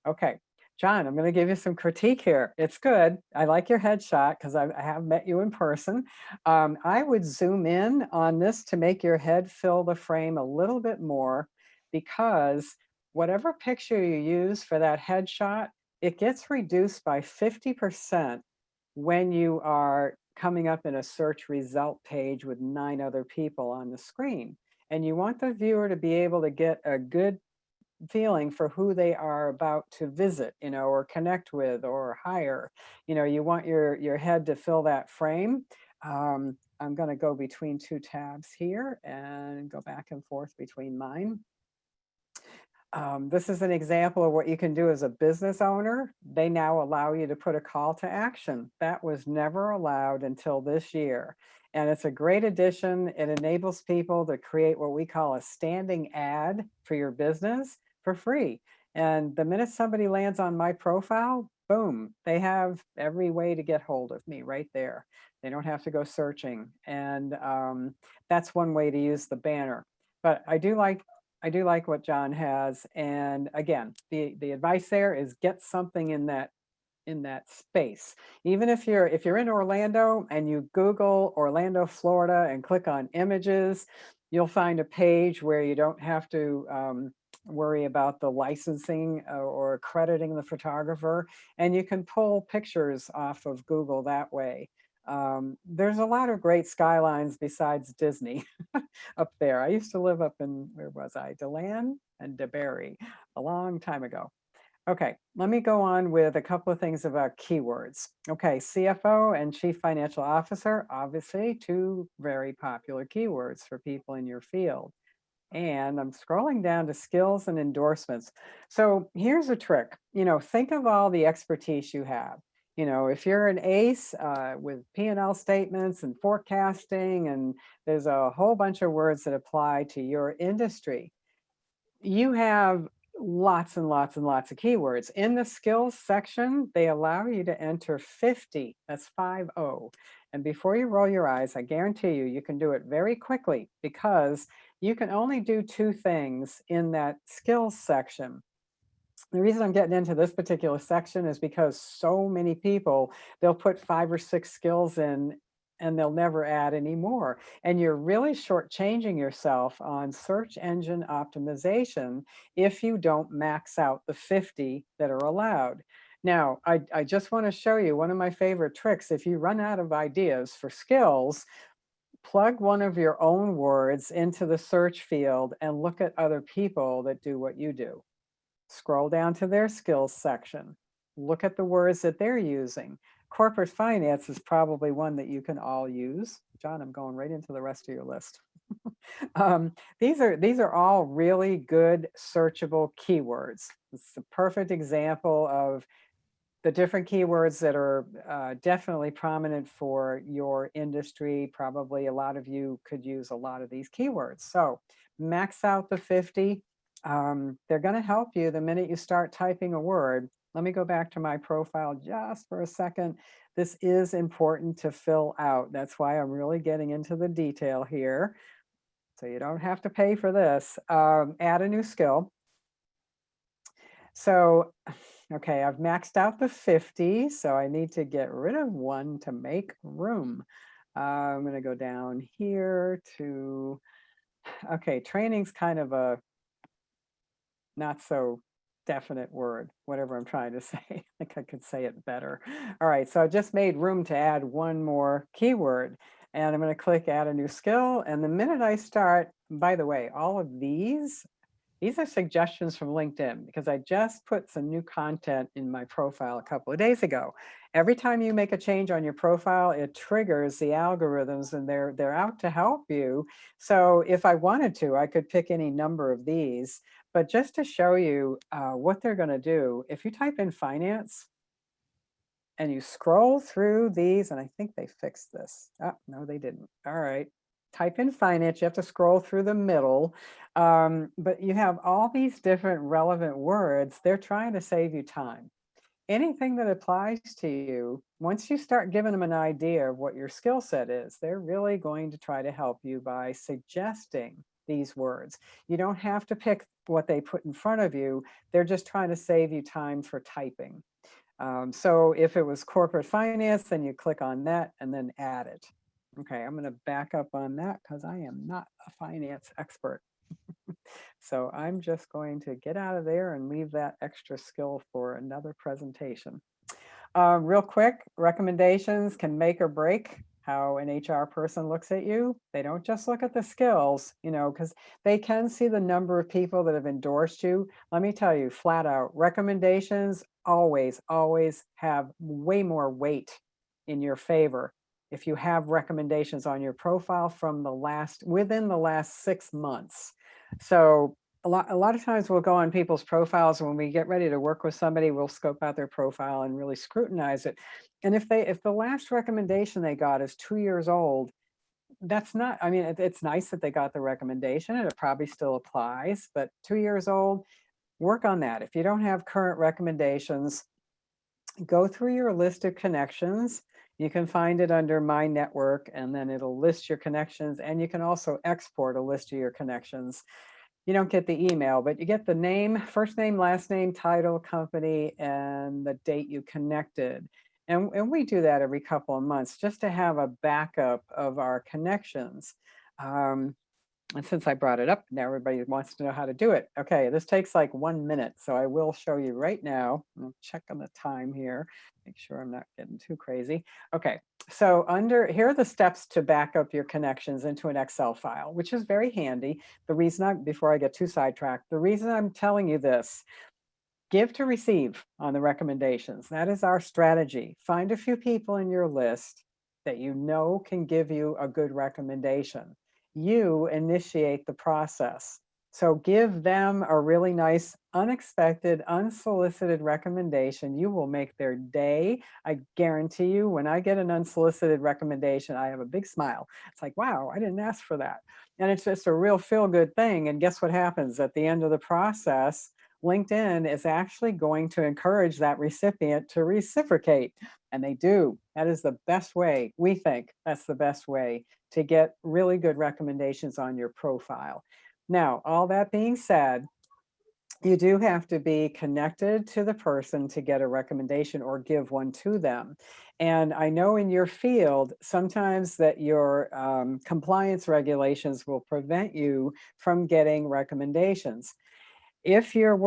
Okay. John, I'm going to give you some critique here. It's good. I like your headshot because I have met you in person. I would zoom in on this to make your head fill the frame a little bit more, because whatever picture you use for that headshot, it gets reduced by 50% when you are coming up in a search result page with 9 other people on the screen. And you want the viewer to be able to get a good feeling for who they are about to visit, you know, or connect with or hire. You know, you want your head to fill that frame. I'm going to go between 2 tabs here and go back and forth between mine. This is an example of what you can do as a business owner. They now allow you to put a call to action. That was never allowed until this year. And it's a great addition. It enables people to create what we call a standing ad for your business for free. And the minute somebody lands on my profile, boom, they have every way to get hold of me right there. They don't have to go searching. And that's one way to use the banner. But I do like what John has. And again, the advice there is get something in that space. Even if you're in Orlando and you Google Orlando, Florida and click on images, you'll find a page where you don't have to worry about the licensing or accrediting the photographer, and you can pull pictures off of Google that way. There's a lot of great skylines besides Disney up there. I used to live up in, where was I? DeLand and DeBerry a long time ago. Okay, let me go on with a couple of things about keywords. Okay, CFO and Chief Financial Officer, obviously two very popular keywords for people in your field. And I'm scrolling down to skills and endorsements. So here's a trick. Think of all the expertise you have. If you're an ace with P&L statements and forecasting, and there's a whole bunch of words that apply to your industry, you have lots and lots and lots of keywords. In the skills section, they allow you to enter 50, that's 50. And before you roll your eyes, I guarantee you can do it very quickly, because you can only do two things in that skills section. The reason I'm getting into this particular section is because so many people, they'll put 5 or 6 skills in and they'll never add any more. And you're really shortchanging yourself on search engine optimization if you don't max out the 50 that are allowed. Now, I just want to show you one of my favorite tricks. If you run out of ideas for skills, plug one of your own words into the search field and look at other people that do what you do. Scroll down to their skills section. Look at the words that they're using. Corporate finance is probably one that you can all use. John, I'm going right into the rest of your list. These are all really good searchable keywords. It's a perfect example of the different keywords that are definitely prominent for your industry. Probably a lot of you could use a lot of these keywords. So max out the 50. They're going to help you the minute you start typing a word. Let me go back to my profile just for a second. This is important to fill out. That's why I'm really getting into the detail here. So you don't have to pay for this. Add a new skill. So, okay, I've maxed out the 50, so I need to get rid of one to make room. I'm going to go down here to, okay, training's kind of a not so definite word, whatever I'm trying to say. I think I could say it better. All right, so I just made room to add one more keyword, and I'm going to click add a new skill. And the minute I start, by the way, all of these are suggestions from LinkedIn, because I just put some new content in my profile a couple of days ago. Every time you make a change on your profile, it triggers the algorithms, and they're out to help you. So if I wanted to, I could pick any number of these. But just to show you what they're going to do, if you type in finance and you scroll through these, and I think they fixed this. Oh, no, they didn't. All right. Type in finance, you have to scroll through the middle, but you have all these different relevant words. They're trying to save you time. Anything that applies to you, once you start giving them an idea of what your skill set is, they're really going to try to help you by suggesting these words. You don't have to pick what they put in front of you. They're just trying to save you time for typing. So if it was corporate finance, then you click on that and then add it. Okay, I'm going to back up on that because I am not a finance expert. So I'm just going to get out of there and leave that extra skill for another presentation. Real quick, recommendations can make or break how an HR person looks at you. They don't just look at the skills, because they can see the number of people that have endorsed you. Let me tell you flat out, recommendations always have way more weight in your favor if you have recommendations on your profile from within the last 6 months. So lot of times we'll go on people's profiles, and when we get ready to work with somebody, we'll scope out their profile and really scrutinize it. And if the last recommendation they got is 2 years old, that's not, I mean, it's nice that they got the recommendation and it probably still applies, but 2 years old, work on that. If you don't have current recommendations, go through your list of connections. You can find it under My Network, and then it'll list your connections, and you can also export a list of your connections. You don't get the email, but you get the name, first name, last name, title, company, and the date you connected. And we do that every couple of months just to have a backup of our connections. And since I brought it up, now everybody wants to know how to do it. Okay, this takes like 1 minute, so I will show you right now. I'll check on the time here, make sure I'm not getting too crazy. Okay, so here are the steps to back up your connections into an Excel file, which is very handy. Before I get too sidetracked, the reason I'm telling you this, give to receive on the recommendations. That is our strategy. Find a few people in your list that you know can give you a good recommendation. You initiate the process. So give them a really nice, unexpected, unsolicited recommendation. You will make their day. I guarantee you, when I get an unsolicited recommendation, I have a big smile. It's like, wow, I didn't ask for that. And it's just a real feel-good thing. And guess what happens at the end of the process? LinkedIn is actually going to encourage that recipient to reciprocate. And they do. That is the best way. We think that's the best way to get really good recommendations on your profile. Now, all that being said, you do have to be connected to the person to get a recommendation or give one to them. And I know in your field, sometimes that your compliance regulations will prevent you from getting recommendations. If your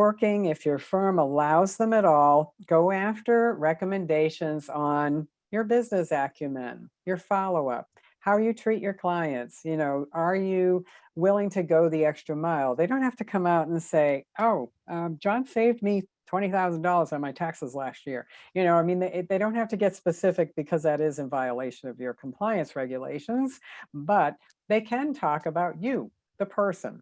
firm allows them at all, go after recommendations on your business acumen, your follow-up, how you treat your clients. Are you willing to go the extra mile? They don't have to come out and say, oh, John saved me $20,000 on my taxes last year. They don't have to get specific, because that is in violation of your compliance regulations, but they can talk about you, the person.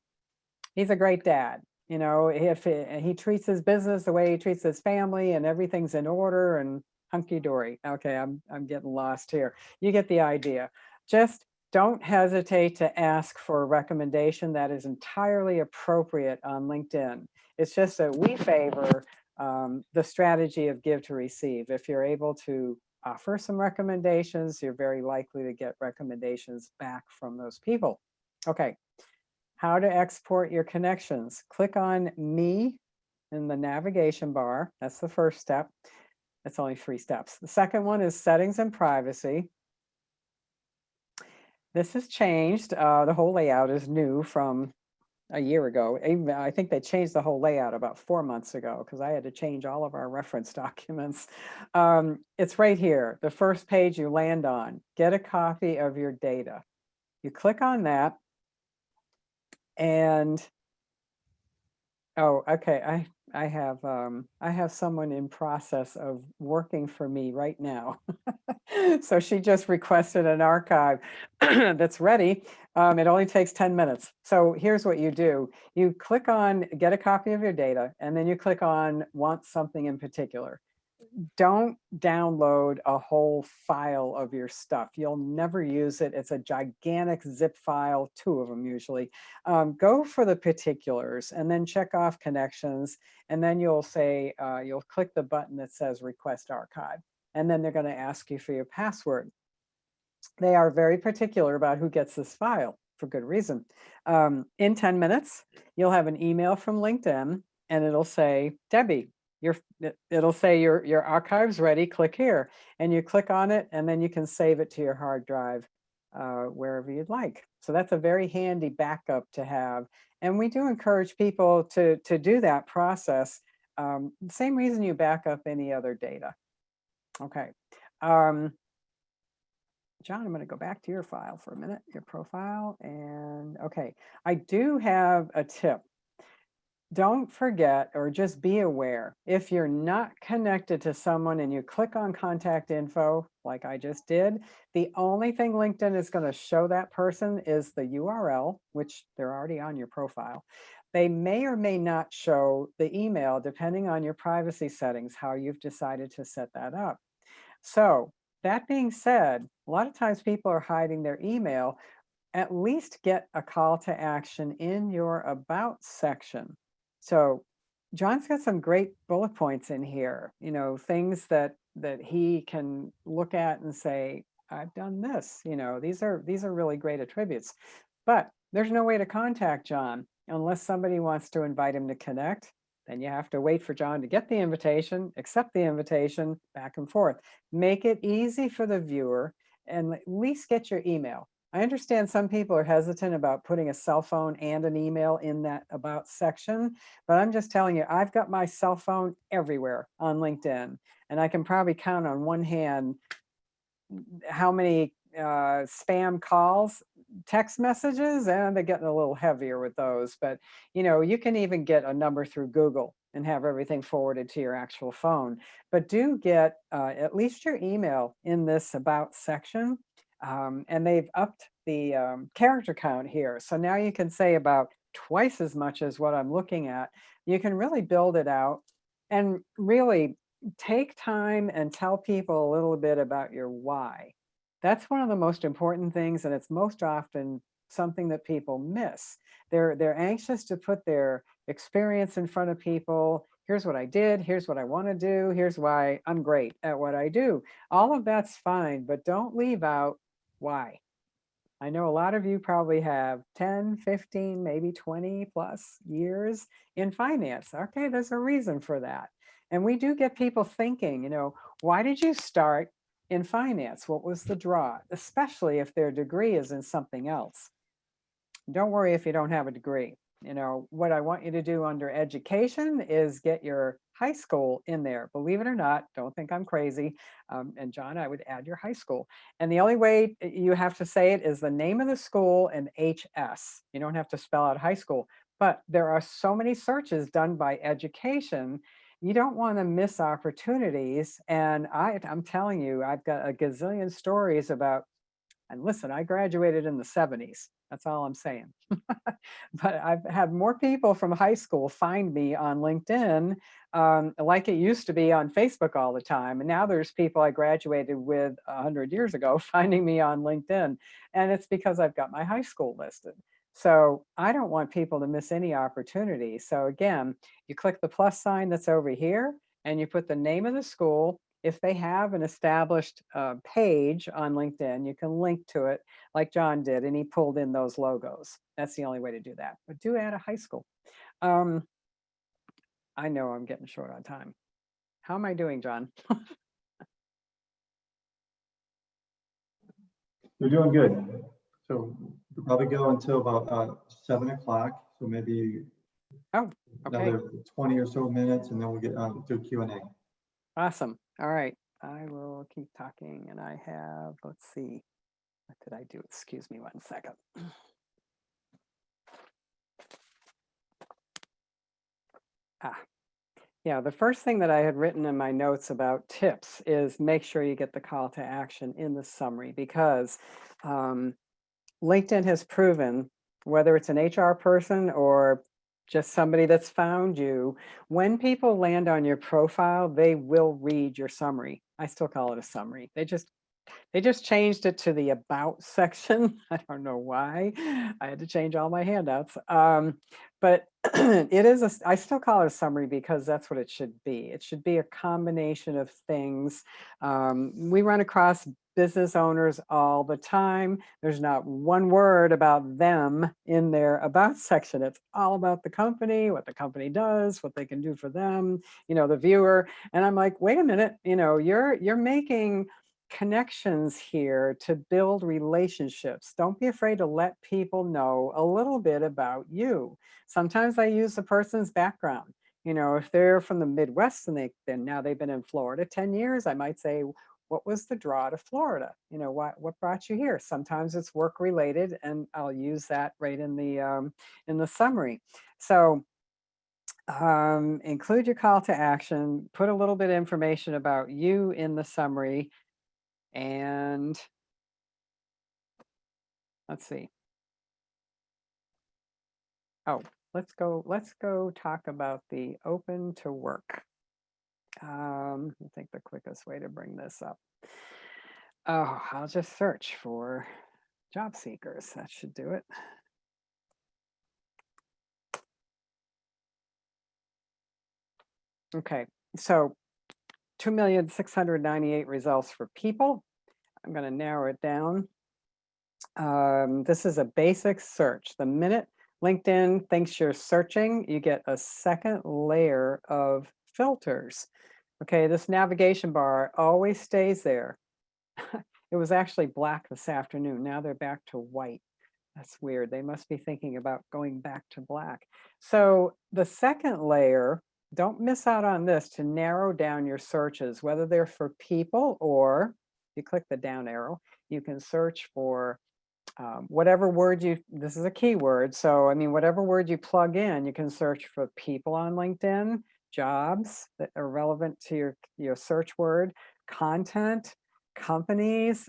He's a great dad. If he treats his business the way he treats his family, and everything's in order and hunky-dory. Okay, I'm getting lost here. You get the idea. Just don't hesitate to ask for a recommendation. That is entirely appropriate on LinkedIn. It's just that we favor the strategy of give to receive. If you're able to offer some recommendations, you're very likely to get recommendations back from those people. Okay. How to export your connections. Click on Me in the navigation bar. That's the first step. That's only 3 steps. The second one is Settings and Privacy. This has changed. The whole layout is new from a year ago. I think they changed the whole layout about 4 months ago, because I had to change all of our reference documents. It's right here. The first page you land on. Get a copy of your data. You click on that. And okay, I have someone in process of working for me right now. So she just requested an archive that's ready. It only takes 10 minutes. So here's what you do. You click on Get a copy of your data, and then you click on Want something in particular. Don't download a whole file of your stuff. You'll never use it. It's a gigantic zip file, 2 of them usually. Go for the particulars, and then check off connections. And then you'll say, you'll click the button that says Request Archive. And then they're going to ask you for your password. They are very particular about who gets this file, for good reason. In 10 minutes, you'll have an email from LinkedIn, and it'll say, Debbie, it'll say your archive's ready, click here. And you click on it, and then you can save it to your hard drive wherever you'd like. So that's a very handy backup to have. And we do encourage people to do that process. Same reason you back up any other data. Okay. John, I'm going to go back to your file for a minute, your profile. And okay, I do have a tip. don't forget, or just be aware, if you're not connected to someone and you click on contact info, like I just did, the only thing LinkedIn is going to show that person is the URL, which they're already on your profile. They may or may not show the email, depending on your privacy settings, how you've decided to set that up. So that being said, a lot of times people are hiding their email. At least get a call to action in your about section. So John's got some great bullet points in here, things that he can look at and say, I've done this, these are really great attributes. But there's no way to contact John unless somebody wants to invite him to connect. Then you have to wait for John to get the invitation, accept the invitation, back and forth. Make it easy for the viewer and at least get your email. I understand some people are hesitant about putting a cell phone and an email in that about section, but I'm just telling you, I've got my cell phone everywhere on LinkedIn, and I can probably count on one hand how many spam calls, text messages, and they're getting a little heavier with those. But you can even get a number through Google and have everything forwarded to your actual phone. But do get at least your email in this about section. And they've upped the character count here. So now you can say about twice as much as what I'm looking at. You can really build it out and really take time and tell people a little bit about your why. That's one of the most important things, and it's most often something that people miss. They're anxious to put their experience in front of people. Here's what I did, here's what I want to do, here's why I'm great at what I do. All of that's fine, but don't leave out why. I know a lot of you probably have 10, 15, maybe 20 plus years in finance. Okay, there's a reason for that. And we do get people thinking, why did you start in finance? What was the draw? Especially if their degree is in something else. Don't worry if you don't have a degree. What I want you to do under education is get your high school in there. Believe it or not, don't think I'm crazy. And John, I would add your high school. And the only way you have to say it is the name of the school and HS. You don't have to spell out high school. But there are so many searches done by education. You don't want to miss opportunities. And I'm telling you, I've got a gazillion stories about, and listen, I graduated in the 70s. That's all I'm saying. But I've had more people from high school find me on LinkedIn, like it used to be on Facebook all the time. And now there's people I graduated with 100 years ago finding me on LinkedIn. And it's because I've got my high school listed. So I don't want people to miss any opportunity. So again, you click the plus sign that's over here and you put the name of the school. If they have an established page on LinkedIn, you can link to it like John did, and he pulled in those logos. That's the only way to do that. But do add a high school. I know I'm getting short on time. How am I doing, John? You're doing good. So we'll probably go until about 7 o'clock. So maybe Okay. another 20 or so minutes, and then we'll get do Q&A. Awesome. All right. I will keep talking, and I have, let's see, what did I do? Excuse me 1 second. Yeah, the first thing that I had written in my notes about tips is make sure you get the call to action in the summary, because LinkedIn has proven, whether it's an HR person or just somebody that's found you, when people land on your profile, they will read your summary. I still call it a summary. They just changed it to the about section. I don't know why. I had to change all my handouts. But it is I still call it a summary because that's what it should be. It should be a combination of things. We run across business owners all the time. There's not one word about them in their about section. It's all about the company, what the company does, what they can do for them, the viewer. And I'm like, wait a minute, you're making connections here to build relationships. Don't be afraid to let people know a little bit about you. Sometimes I use the person's background. If they're from the Midwest and now they've been in Florida 10 years, I might say, what was the draw to Florida? What brought you here? Sometimes it's work related, and I'll use that right in the summary. So Include your call to action, put a little bit of information about you in the summary, and let's see. Oh, let's go talk about the open to work. I think the quickest way to bring this up. Oh, I'll just search for job seekers. That should do it. Okay, so 2,698,000 results for people. I'm going to narrow it down. This is a basic search. The minute LinkedIn thinks you're searching, you get a second layer of filters. Okay, this navigation bar always stays there. It was actually black this afternoon. Now they're back to white. That's weird. They must be thinking about going back to black. So the second layer, don't miss out on this to narrow down your searches, whether they're for people or if you click the down arrow, you can search for whatever word this is a keyword. So, I mean, whatever word you plug in, you can search for people on LinkedIn, jobs that are relevant to your search word, content, companies.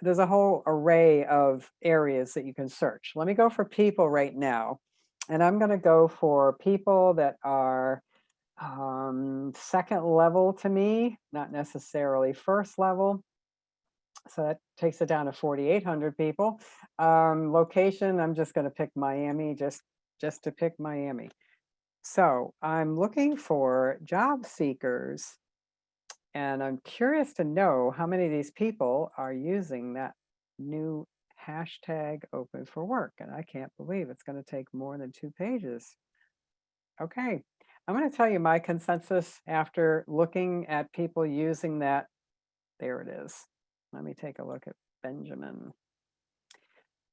There's a whole array of areas that you can search. Let me go for people right now. And I'm going to go for people that are second level to me, not necessarily first level. So that takes it down to 4,800 people. Location, I'm just going to pick Miami, just to pick Miami. So I'm looking for job seekers, and I'm curious to know how many of these people are using that new hashtag open for work. And I can't believe it's going to take more than 2 pages. Okay, I'm going to tell you my consensus after looking at people using that. There it is. Let me take a look at Benjamin.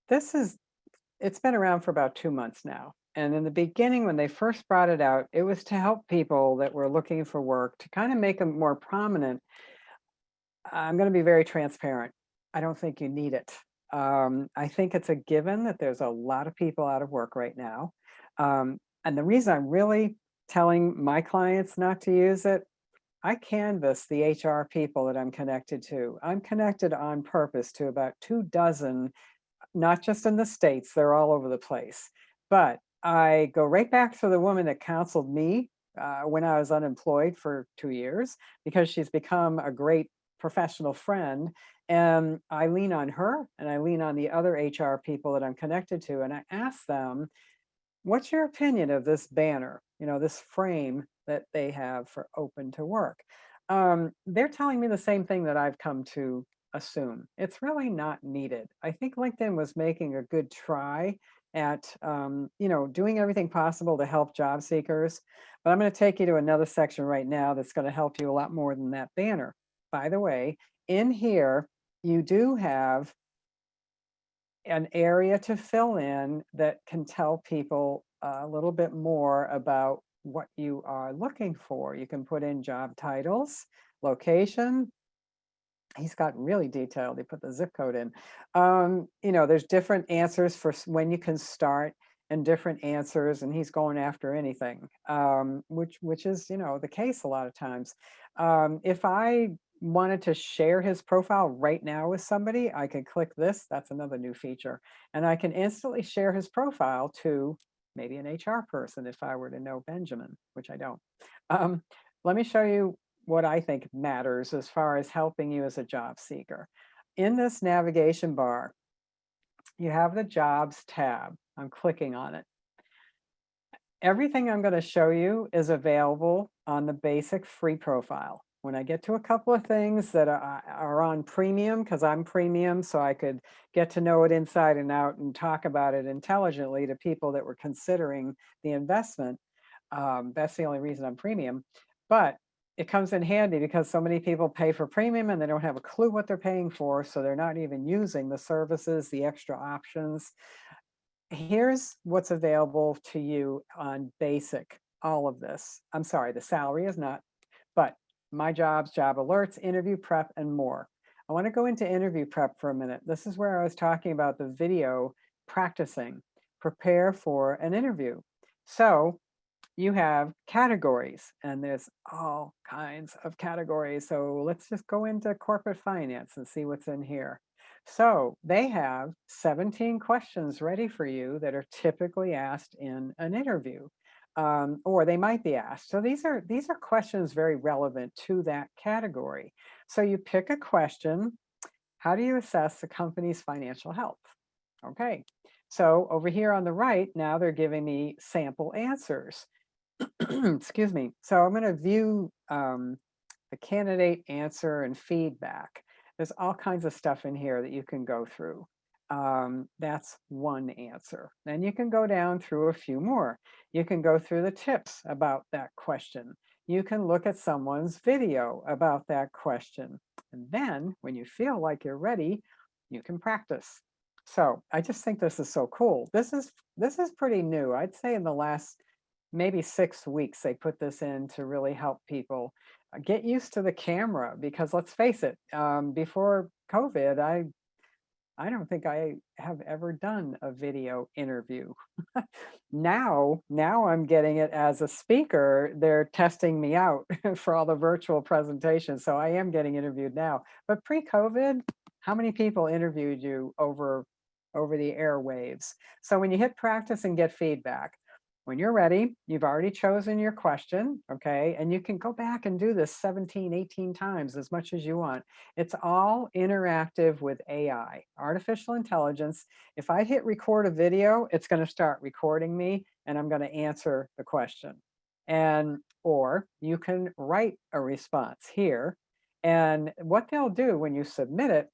It's been around for about 2 months now. And in the beginning, when they first brought it out, it was to help people that were looking for work, to kind of make them more prominent. I'm going to be very transparent. I don't think you need it. I think it's a given that there's a lot of people out of work right now. And the reason I'm really telling my clients not to use it, I canvass the HR people that I'm connected to. I'm connected on purpose to about 24, not just in the States, they're all over the place. But I go right back to the woman that counseled me when I was unemployed for 2 years, because she's become a great professional friend. And I lean on her and I lean on the other HR people that I'm connected to. And I ask them, what's your opinion of this banner, this frame that they have for open to work? They're telling me the same thing that I've come to assume. It's really not needed. I think LinkedIn was making a good try at, doing everything possible to help job seekers. But I'm going to take you to another section right now that's going to help you a lot more than that banner. By the way, in here, you do have an area to fill in that can tell people a little bit more about what you are looking for. You can put in job titles, location. He's got really detailed. He put the zip code in. There's different answers for when you can start and different answers, and he's going after anything, which is, the case a lot of times. If I wanted to share his profile right now with somebody, I could click this. That's another new feature. And I can instantly share his profile to maybe an HR person if I were to know Benjamin, which I don't. Let me show you what I think matters as far as helping you as a job seeker. In this navigation bar, you have the Jobs tab. I'm clicking on it. Everything I'm going to show you is available on the basic free profile. When I get to a couple of things that are on premium, because I'm premium, so I could get to know it inside and out and talk about it intelligently to people that were considering the investment. That's the only reason I'm premium. But it comes in handy because so many people pay for premium and they don't have a clue what they're paying for, so they're not even using the services, the extra options. Here's what's available to you on basic, all of this. I'm sorry, the salary is not, but my jobs, job alerts, interview prep, and more. I want to go into interview prep for a minute. This is where I was talking about the video practicing, prepare for an interview. So you have categories, and there's all kinds of categories. So let's just go into corporate finance and see what's in here. So they have 17 questions ready for you that are typically asked in an interview, or they might be asked. So these are questions very relevant to that category. So you pick a question. How do you assess the company's financial health? Okay. So over here on the right, now they're giving me sample answers. Excuse me. So I'm going to view the candidate answer and feedback. There's all kinds of stuff in here that you can go through. That's one answer. Then you can go down through a few more. You can go through the tips about that question. You can look at someone's video about that question. And then when you feel like you're ready, you can practice. So I just think this is so cool. This is pretty new. I'd say in the last maybe 6 weeks, they put this in to really help people get used to the camera, because let's face it, before COVID, I don't think I have ever done a video interview. Now I'm getting it as a speaker. They're testing me out for all the virtual presentations. So I am getting interviewed now. But pre-COVID, how many people interviewed you over the airwaves? So when you hit practice and get feedback, when you're ready, you've already chosen your question, okay? And you can go back and do this 17, 18 times, as much as you want. It's all interactive with AI, artificial intelligence. If I hit record a video, it's going to start recording me and I'm going to answer the question. Or you can write a response here. And what they'll do when you submit it,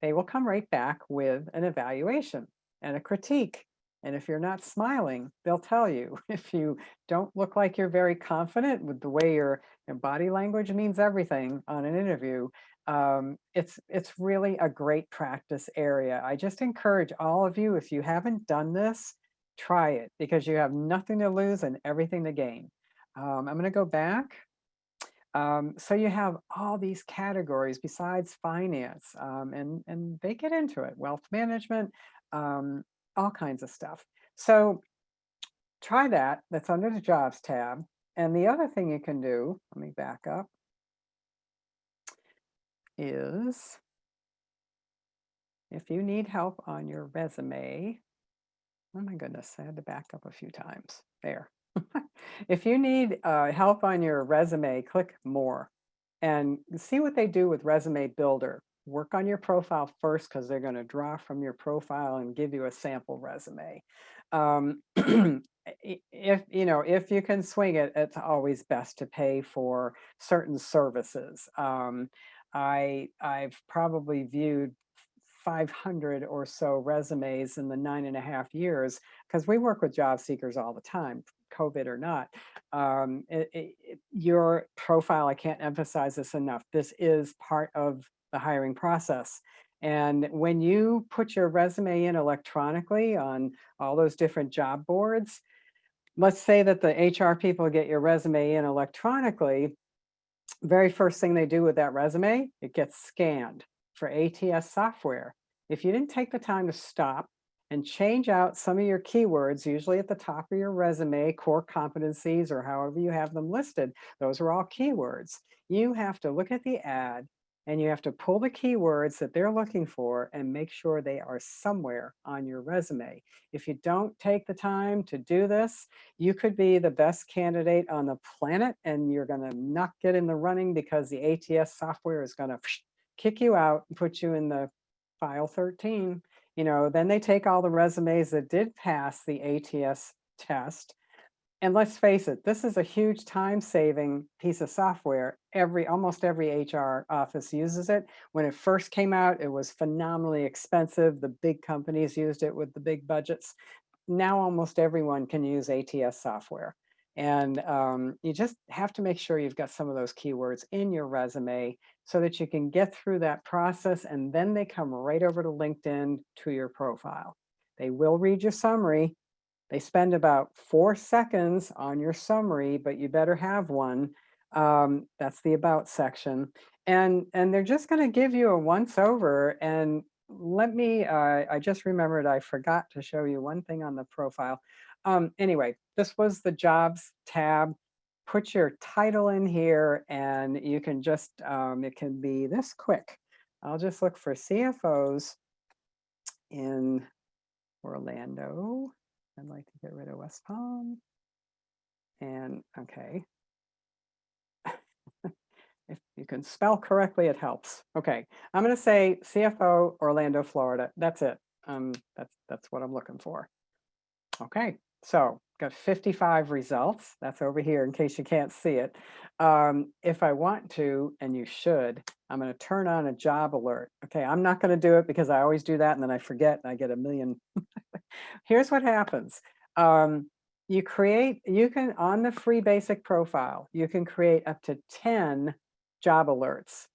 they will come right back with an evaluation and a critique. And if you're not smiling, they'll tell you. If you don't look like you're very confident with the way your body language means everything on an interview, it's really a great practice area. I just encourage all of you, if you haven't done this, try it, because you have nothing to lose and everything to gain. I'm going to go back. So you have all these categories besides finance, and they get into it, wealth management, all kinds of stuff. So try that. That's under the jobs tab. And the other thing you can do, let me back up, is if you need help on your resume, oh my goodness, I had to back up a few times there. If you need help on your resume, click more and see what they do with Resume Builder. Work on your profile first, because they're going to draw from your profile and give you a sample resume. If you can swing it, it's always best to pay for certain services. I've probably viewed 500 or so resumes in the 9.5 years, because we work with job seekers all the time, COVID or not. Your profile, I can't emphasize this enough, this is part of the hiring process. And when you put your resume in electronically on all those different job boards, let's say that the HR people get your resume in electronically, very first thing they do with that resume, it gets scanned for ATS software. If you didn't take the time to stop and change out some of your keywords, usually at the top of your resume, core competencies, or however you have them listed, those are all keywords. You have to look at the ad and you have to pull the keywords that they're looking for and make sure they are somewhere on your resume. If you don't take the time to do this, you could be the best candidate on the planet and you're going to not get in the running, because the ATS software is going to kick you out and put you in the file 13. Then they take all the resumes that did pass the ATS test. And let's face it, this is a huge time-saving piece of software. Almost every HR office uses it. When it first came out, it was phenomenally expensive. The big companies used it with the big budgets. Now almost everyone can use ATS software. And you just have to make sure you've got some of those keywords in your resume so that you can get through that process, and then they come right over to LinkedIn to your profile. They will read your summary. They spend about 4 seconds on your summary, but you better have one. That's the about section. And they're just going to give you a once over. And I just remembered I forgot to show you one thing on the profile. Anyway, this was the jobs tab. Put your title in here and you can just, it can be this quick. I'll just look for CFOs in Orlando. I'd like to get rid of West Palm. And okay. If you can spell correctly, it helps. Okay, I'm going to say CFO Orlando, Florida. That's it. That's what I'm looking for. Okay, so got 55 results. That's over here in case you can't see it. If I want to, and you should, I'm going to turn on a job alert. Okay, I'm not going to do it because I always do that and then I forget and I get a million. Here's what happens. You can, on the free basic profile, you can create up to 10 job alerts,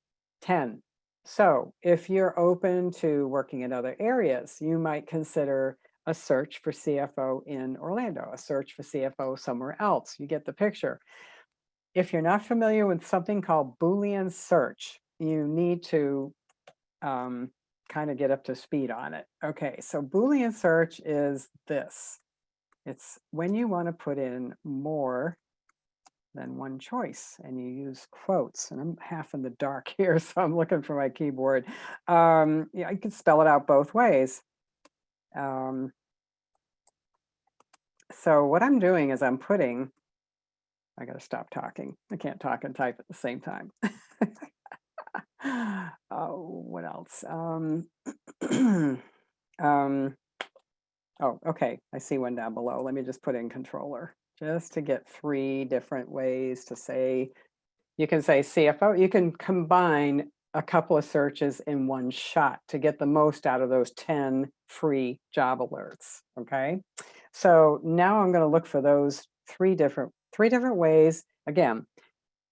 10. So if you're open to working in other areas, you might consider a search for CFO in Orlando, a search for CFO somewhere else. You get the picture. If you're not familiar with something called Boolean search, you need to kind of get up to speed on it. Okay, so Boolean search is this. It's when you want to put in more than one choice and you use quotes, and I'm half in the dark here, so I'm looking for my keyboard. Yeah, you can spell it out both ways. So what I'm doing is I'm putting, I got to stop talking. I can't talk and type at the same time. Oh, what else? Oh, okay. I see one down below. Let me just put in controller just to get 3 different ways to say, you can say CFO, you can combine a couple of searches in one shot to get the most out of those 10 free job alerts. Okay. So now I'm going to look for those 3 different ways. Again,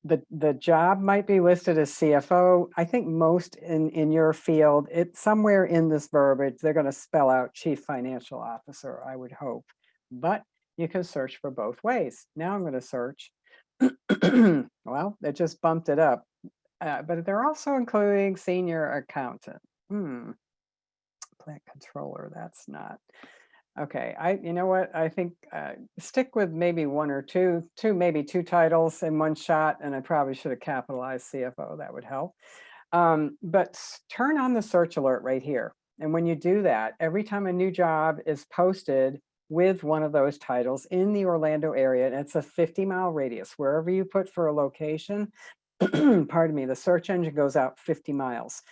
the job might be listed as CFO. I think most in your field, it's somewhere in this verbiage, they're going to spell out Chief Financial Officer, I would hope. But you can search for both ways. Now I'm going to search. Well, it just bumped it up. But they're also including senior accountant. Plant controller, that's not. Okay, you know what? I think stick with maybe 1 or 2, maybe 2 titles in one shot, and I probably should have capitalized CFO. That would help. But turn on the search alert right here. And when you do that, every time a new job is posted with one of those titles in the Orlando area, and it's a 50-mile radius, wherever you put for a location, pardon me, the search engine goes out 50 miles.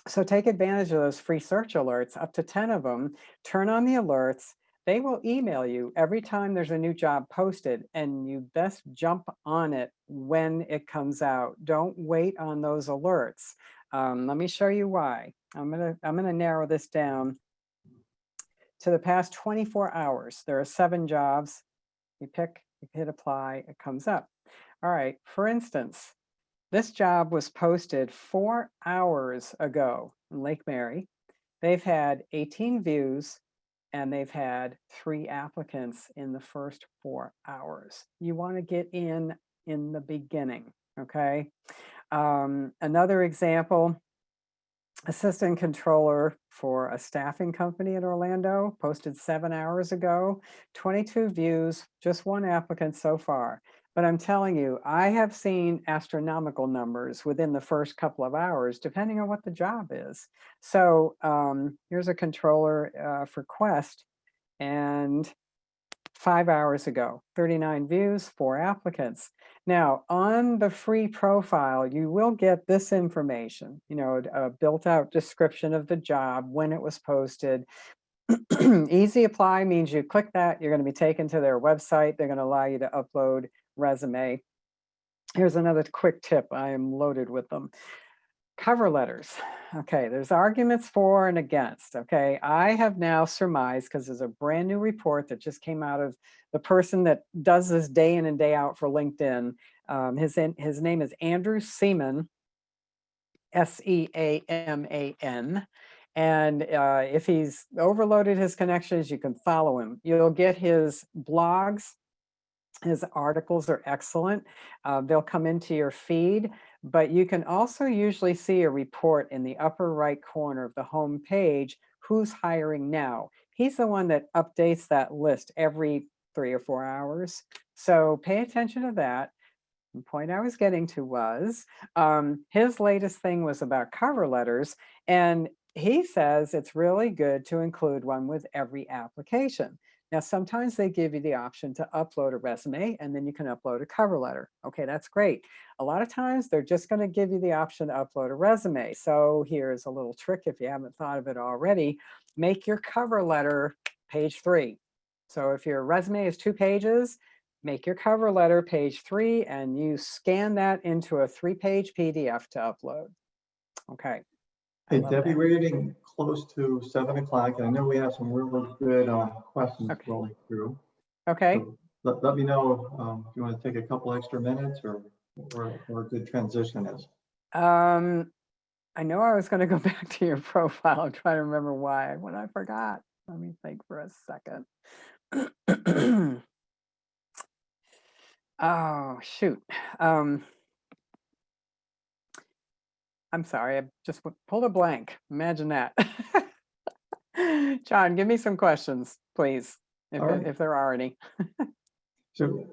So take advantage of those free search alerts, up to 10 of them, turn on the alerts. They will email you every time there's a new job posted, and you best jump on it when it comes out. Don't wait on those alerts. Let me show you why. I'm gonna narrow this down to the past 24 hours. There are 7 jobs. You hit apply, it comes up. All right, for instance, this job was posted 4 hours ago in Lake Mary. They've had 18 views and they've had 3 applicants in the first 4 hours. You want to get in the beginning, okay? Another example, assistant controller for a staffing company in Orlando, posted 7 hours ago, 22 views, just 1 applicant so far. But I'm telling you, I have seen astronomical numbers within the first couple of hours, depending on what the job is. So here's a controller for Quest, and 5 hours ago, 39 views, 4 applicants. Now, on the free profile, you will get this information, you know, a built out description of the job, when it was posted. Easy apply means you click that, you're going to be taken to their website. They're going to allow you to upload resume. Here's another quick tip. I am loaded with them. Cover letters. Okay, there's arguments for and against. Okay, I have now surmised, because there's a brand new report that just came out of the person that does this day in and day out for LinkedIn. His name is Andrew Seaman, Seaman. And if he's overloaded his connections, you can follow him. You'll get his blogs. His articles are excellent. They'll come into your feed, but you can also usually see a report in the upper right corner of the home page, who's hiring now. he's the one that updates that list every 3 or 4 hours. So pay attention to that. The point I was getting to was his latest thing was about cover letters. And he says it's really good to include one with every application. Now, sometimes they give you the option to upload a resume and then you can upload a cover letter. Okay, that's great. A lot of times they're just going to give you the option to upload a resume. So here's a little trick if you haven't thought of it already. Make your cover letter page 3. So if your resume is 2 pages, make your cover letter page 3 and you scan that into a 3-page PDF to upload. Okay. I Hey, love Debbie, that. we're getting close to 7 o'clock. And I know we have some really good questions Okay. rolling through. Okay. So let me know if you want to take a couple extra minutes or a good transition is. I know I was going to go back to your profile. I'm trying to remember why. When I forgot. Let me think for a second. Oh, shoot. I'm sorry. I just pulled a blank. Imagine that. John, give me some questions, please, All right. if there are any. So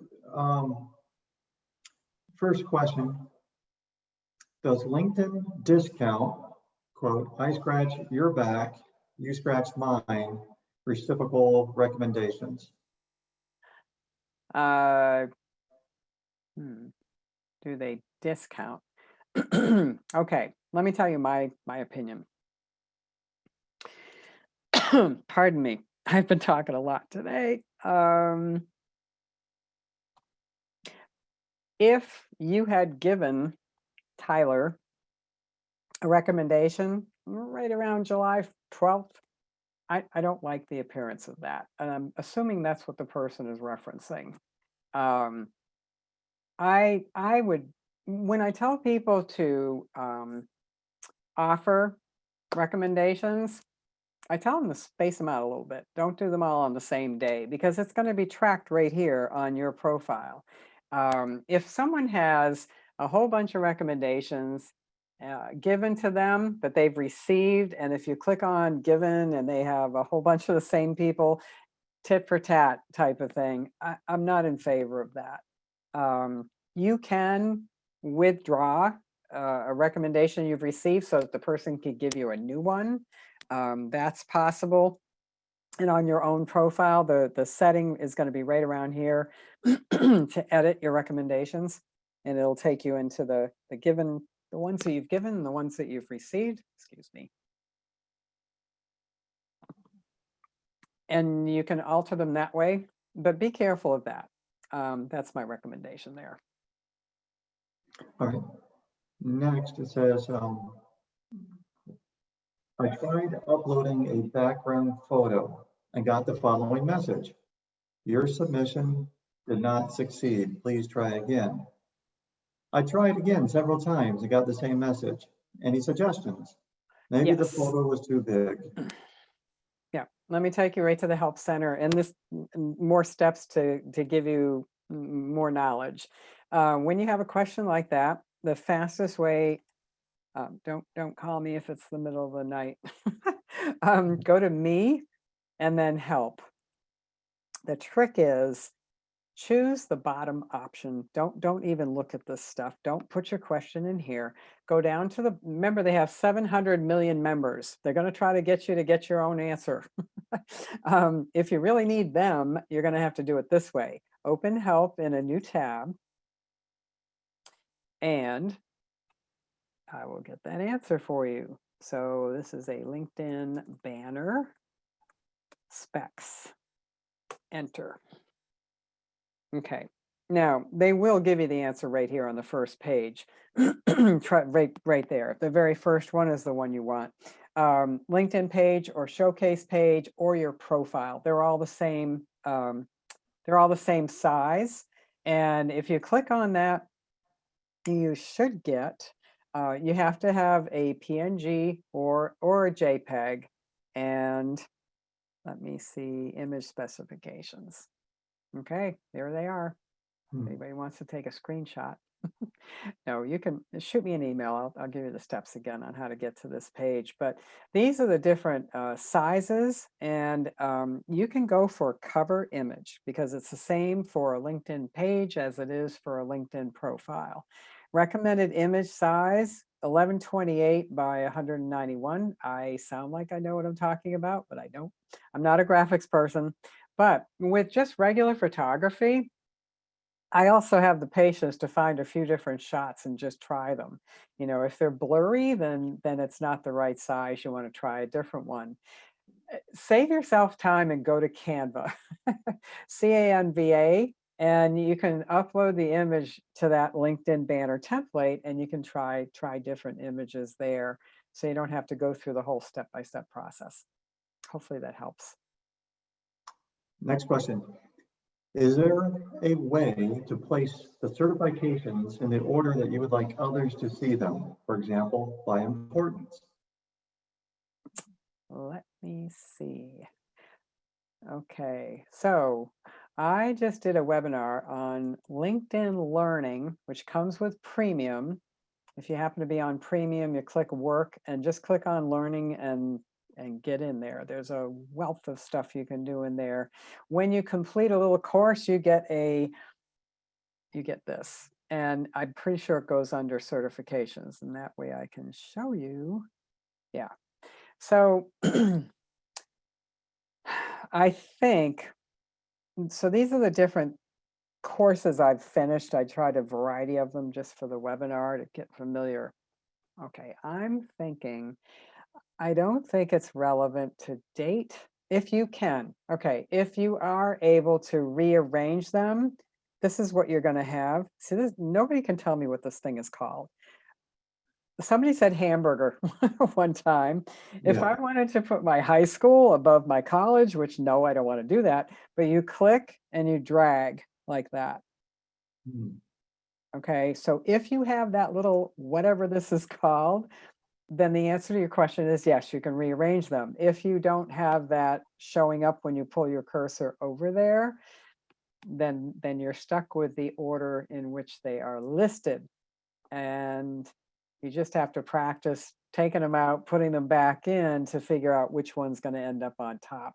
first question, does LinkedIn discount, quote, I scratch your back, you scratch mine, reciprocal recommendations? Do they discount? Okay, let me tell you my opinion. Pardon me. I've been talking a lot today. If you had given Tyler a recommendation right around July 12th, I don't like the appearance of that. And I'm assuming that's what the person is referencing. I would, when I tell people to offer recommendations, I tell them to space them out a little bit. Don't do them all on the same day because it's going to be tracked right here on your profile. If someone has a whole bunch of recommendations given to them that they've received, and if you click on given and they have a whole bunch of the same people, tit for tat type of thing, I'm not in favor of that. You can withdraw a recommendation you've received so that the person could give you a new one. That's possible. And on your own profile, the setting is going to be right around here to edit your recommendations. And it'll take you into the ones that you've given and the ones that you've received. Excuse me. And you can alter them that way, but be careful of that. That's my recommendation there. All right. Next, it says, I tried uploading a background photo and got the following message. Your submission did not succeed. Please try again. I tried again several times and got the same message. Any suggestions? Maybe the Yes. photo was too big. Yeah, let me take you right to the Help Center and this more steps to give you more knowledge. When you have a question like that, the fastest way, don't call me if it's the middle of the night. Go to me and then help. The trick is choose the bottom option. Don't even look at this stuff. Don't put your question in here. Go down to remember they have 700 million members. They're going to try to get you to get your own answer. If you really need them, you're going to have to do it this way. Open help in a new tab. And I will get that answer for you. So this is a LinkedIn banner. Specs. Enter. Okay. Now, they will give you the answer right here on the first page. right there. The very first one is the one you want. LinkedIn page or showcase page or your profile. They're all the same. They're all the same size. And if you click on that, you should get, you have to have a PNG or a JPEG. And let me see, image specifications. Okay, there they are. Anybody wants to take a screenshot. No, you can shoot me an email. I'll give you the steps again on how to get to this page. But these are the different sizes, and you can go for cover image because it's the same for a LinkedIn page as it is for a LinkedIn profile. Recommended image size 1128 by 191. I sound like I know what I'm talking about, but I don't. I'm not a graphics person. But with just regular photography, I also have the patience to find a few different shots and just try them. You know, if they're blurry, then it's not the right size. You want to try a different one. Save yourself time and go to Canva, Canva, and you can upload the image to that LinkedIn banner template, and you can try different images there, so you don't have to go through the whole step-by-step process. Hopefully that helps. Next question. Is there a way to place the certifications in the order that you would like others to see them? For example, by importance. Let me see. Okay, so I just did a webinar on LinkedIn Learning, which comes with premium. If you happen to be on premium, you click work and just click on learning and get in there. There's a wealth of stuff you can do in there. When you complete a little course, you get this. And I'm pretty sure it goes under certifications, and that way I can show you. Yeah. So I think, so these are the different courses I've finished. I tried a variety of them just for the webinar to get familiar. Okay, I'm thinking, I don't think it's relevant to date. If you can, okay, if you are able to rearrange them, this is what you're going to have. See, nobody can tell me what this thing is called. Somebody said hamburger one time. If Yeah. I wanted to put my high school above my college, which no, I don't want to do that, but you click and you drag like that. Hmm. Okay, so if you have that little whatever this is called, then the answer to your question is yes, you can rearrange them. If you don't have that showing up when you pull your cursor over there, then you're stuck with the order in which they are listed. And you just have to practice taking them out, putting them back in to figure out which one's going to end up on top.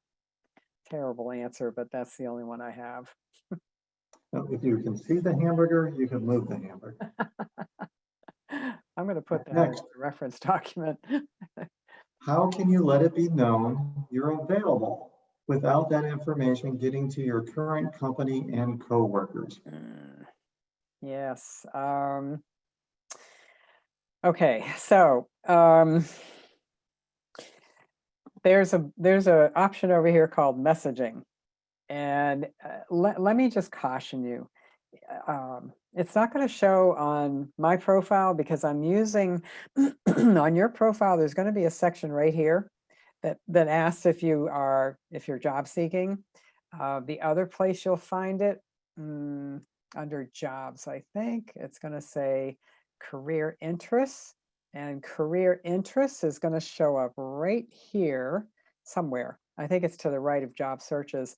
Terrible answer, but that's the only one I have. Now, if you can see the hamburger, you can move the hamburger. I'm going to put that Next. as a reference document. How can you let it be known you're available without that information getting to your current company and coworkers? Yes. Okay, so there's a option over here called messaging, and let me just caution you. It's not going to show on my profile because I'm using on your profile. There's going to be a section right here that asks if you're job seeking. The other place you'll find it under jobs, I think it's going to say career interests, and career interests is going to show up right here somewhere. I think it's to the right of job searches.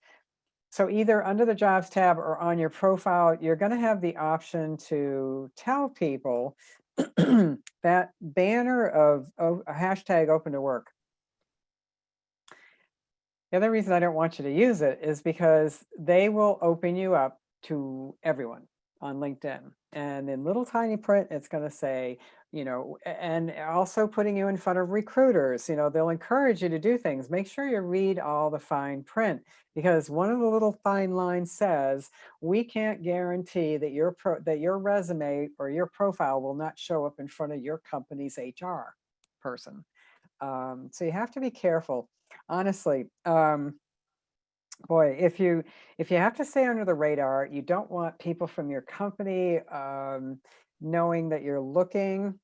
So either under the jobs tab or on your profile, you're going to have the option to tell people that banner of a hashtag open to work. The other reason I don't want you to use it is because they will open you up to everyone on LinkedIn. And in little tiny print, it's going to say, and also putting you in front of recruiters, they'll encourage you to do things. Make sure you read all the fine print, because one of the little fine lines says, we can't guarantee that your resume or your profile will not show up in front of your company's HR person. So you have to be careful. Honestly, boy, if you have to stay under the radar, you don't want people from your company knowing that you're looking.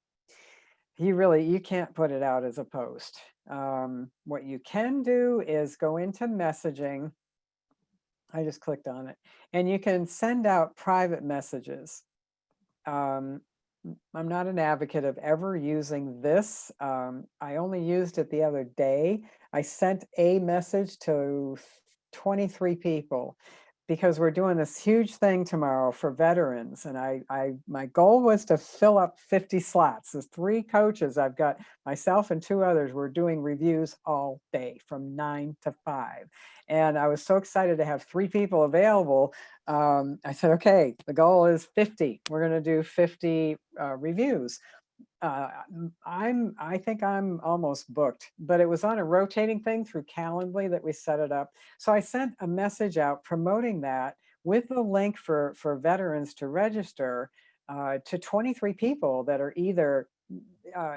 You can't put it out as a post. What you can do is go into messaging. I just clicked on it, and you can send out private messages. I'm not an advocate of ever using this. I only used it the other day. I sent a message to 23 people because we're doing this huge thing tomorrow for veterans. And my goal was to fill up 50 slots. There's 3 coaches. I've got myself and 2 others. We're doing reviews all day from 9 to 5. And I was so excited to have 3 people available. I said, okay, the goal is 50. We're going to do 50 reviews. I think I'm almost booked, but it was on a rotating thing through Calendly that we set it up. So I sent a message out promoting that with the link for veterans to register to 23 people that are either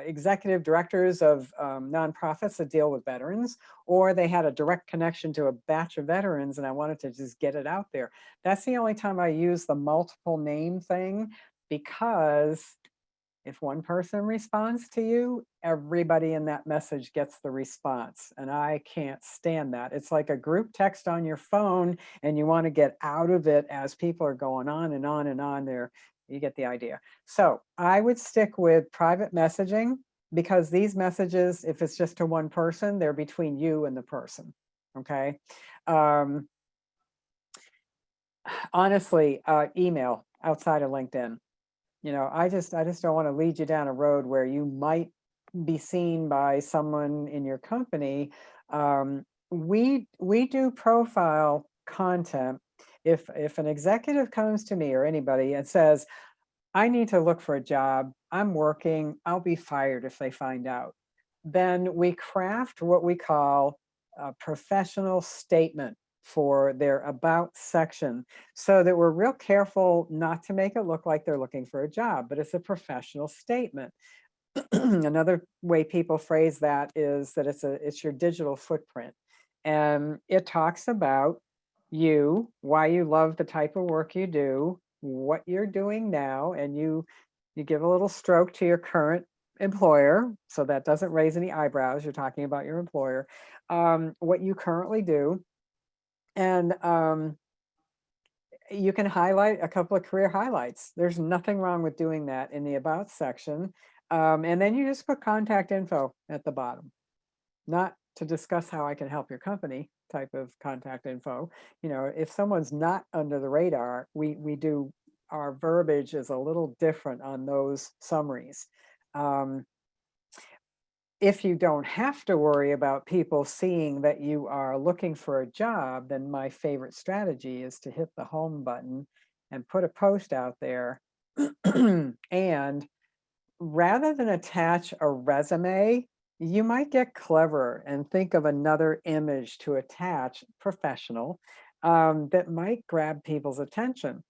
executive directors of nonprofits that deal with veterans, or they had a direct connection to a batch of veterans, and I wanted to just get it out there. That's the only time I use the multiple name thing, because if one person responds to you, everybody in that message gets the response. And I can't stand that. It's like a group text on your phone and you want to get out of it as people are going on and on and on there. You get the idea. So I would stick with private messaging, because these messages, if it's just to one person, they're between you and the person. Okay. Honestly, email outside of LinkedIn. I just don't want to lead you down a road where you might be seen by someone in your company. We do profile content. If an executive comes to me or anybody and says, I need to look for a job, I'm working, I'll be fired if they find out, then we craft what we call a professional statement for their about section, so that we're real careful not to make it look like they're looking for a job, but it's a professional statement. Another way people phrase that is that it's your digital footprint, and it talks about you, why you love the type of work you do, what you're doing now, and you give a little stroke to your current employer, so that doesn't raise any eyebrows. You're talking about your employer, what you currently do. And you can highlight a couple of career highlights. There's nothing wrong with doing that in the about section. And then you just put contact info at the bottom, not to discuss how I can help your company type of contact info. If someone's not under the radar, we do, our verbiage is a little different on those summaries. If you don't have to worry about people seeing that you are looking for a job, then my favorite strategy is to hit the home button and put a post out there. And rather than attach a resume, you might get clever and think of another image to attach, professional, that might grab people's attention.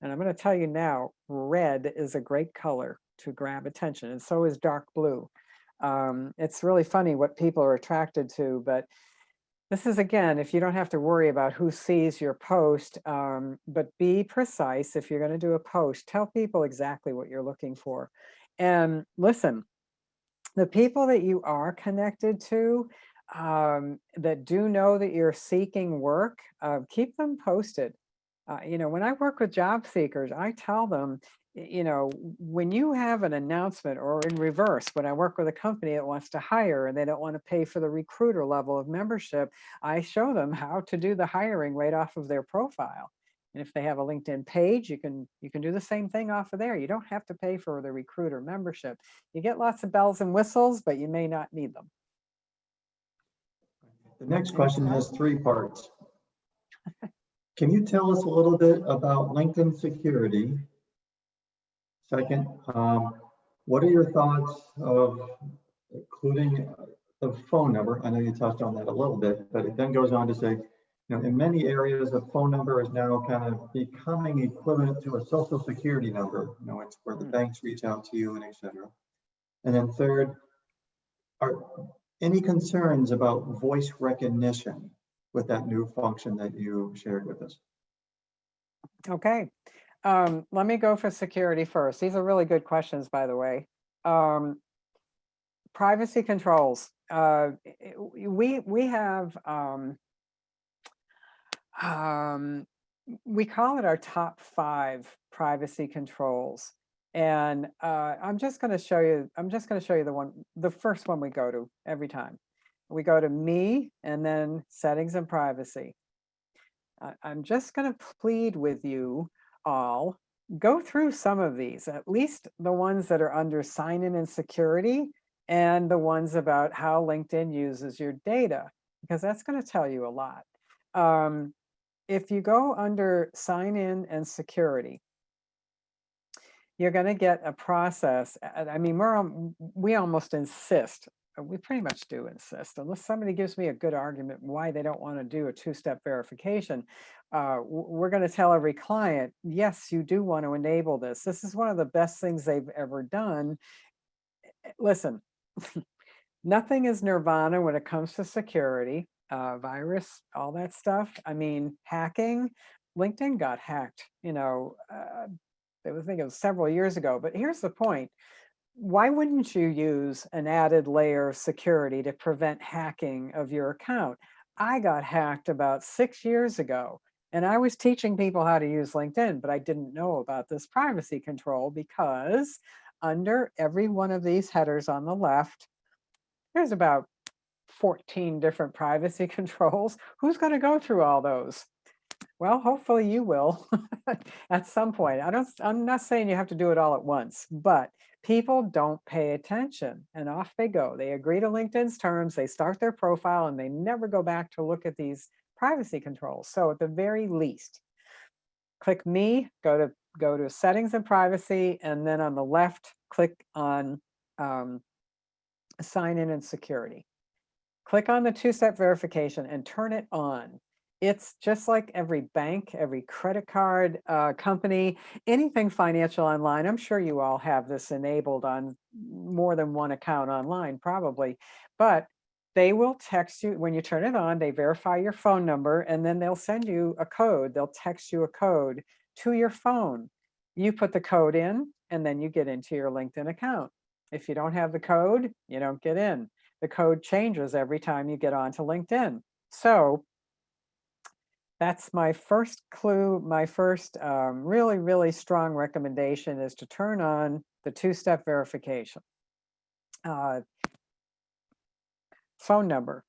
And I'm going to tell you now, red is a great color to grab attention, and so is dark blue. It's really funny what people are attracted to, but this is, again, if you don't have to worry about who sees your post, but be precise. If you're going to do a post, tell people exactly what you're looking for. And listen, the people that you are connected to, that do know that you're seeking work, keep them posted. When I work with job seekers, I tell them, when you have an announcement, or in reverse, when I work with a company that wants to hire and they don't want to pay for the recruiter level of membership, I show them how to do the hiring right off of their profile. And if they have a LinkedIn page, you can do the same thing off of there. You don't have to pay for the recruiter membership. You get lots of bells and whistles, but you may not need them. The next question has 3 parts. Can you tell us a little bit about LinkedIn security? Second, what are your thoughts of including the phone number? I know you touched on that a little bit, but it then goes on to say, in many areas, a phone number is now kind of becoming equivalent to a social security number. It's where the banks reach out to you and etc. And then third, are any concerns about voice recognition with that new function that you shared with us? Okay. Let me go for security first. These are really good questions, by the way. Privacy controls. We have, we call it our top 5 privacy controls. And I'm just going to show you the first one we go to every time. We go to me and then settings and privacy. I'm just going to plead with you all, go through some of these, at least the ones that are under sign in and security, and the ones about how LinkedIn uses your data, because that's going to tell you a lot. If you go under sign in and security, you're going to get a process. I mean, we almost insist, we pretty much do insist, unless somebody gives me a good argument why they don't want to do a two-step verification. We're going to tell every client, yes, you do want to enable this. This is one of the best things they've ever done. Listen, nothing is nirvana when it comes to security, virus, all that stuff. I mean, hacking, LinkedIn got hacked, I think it was several years ago, but here's the point. Why wouldn't you use an added layer of security to prevent hacking of your account? I got hacked about 6 years ago, and I was teaching people how to use LinkedIn, but I didn't know about this privacy control because under every one of these headers on the left, there's about 14 different privacy controls. Who's going to go through all those? Well, hopefully you will at some point. I'm not saying you have to do it all at once, but people don't pay attention and off they go. They agree to LinkedIn's terms, they start their profile, and they never go back to look at these privacy controls. So at the very least, click me, go to settings and privacy, and then on the left, click on sign in and security. Click on the two-step verification and turn it on. It's just like every bank, every credit card company, anything financial online. I'm sure you all have this enabled on more than one account online, probably. But they will text you, when you turn it on, they verify your phone number, and then they'll send you a code. They'll text you a code to your phone. You put the code in, and then you get into your LinkedIn account. If you don't have the code, you don't get in. The code changes every time you get onto LinkedIn. So that's my first clue. My first really, really strong recommendation is to turn on the two-step verification. Phone number.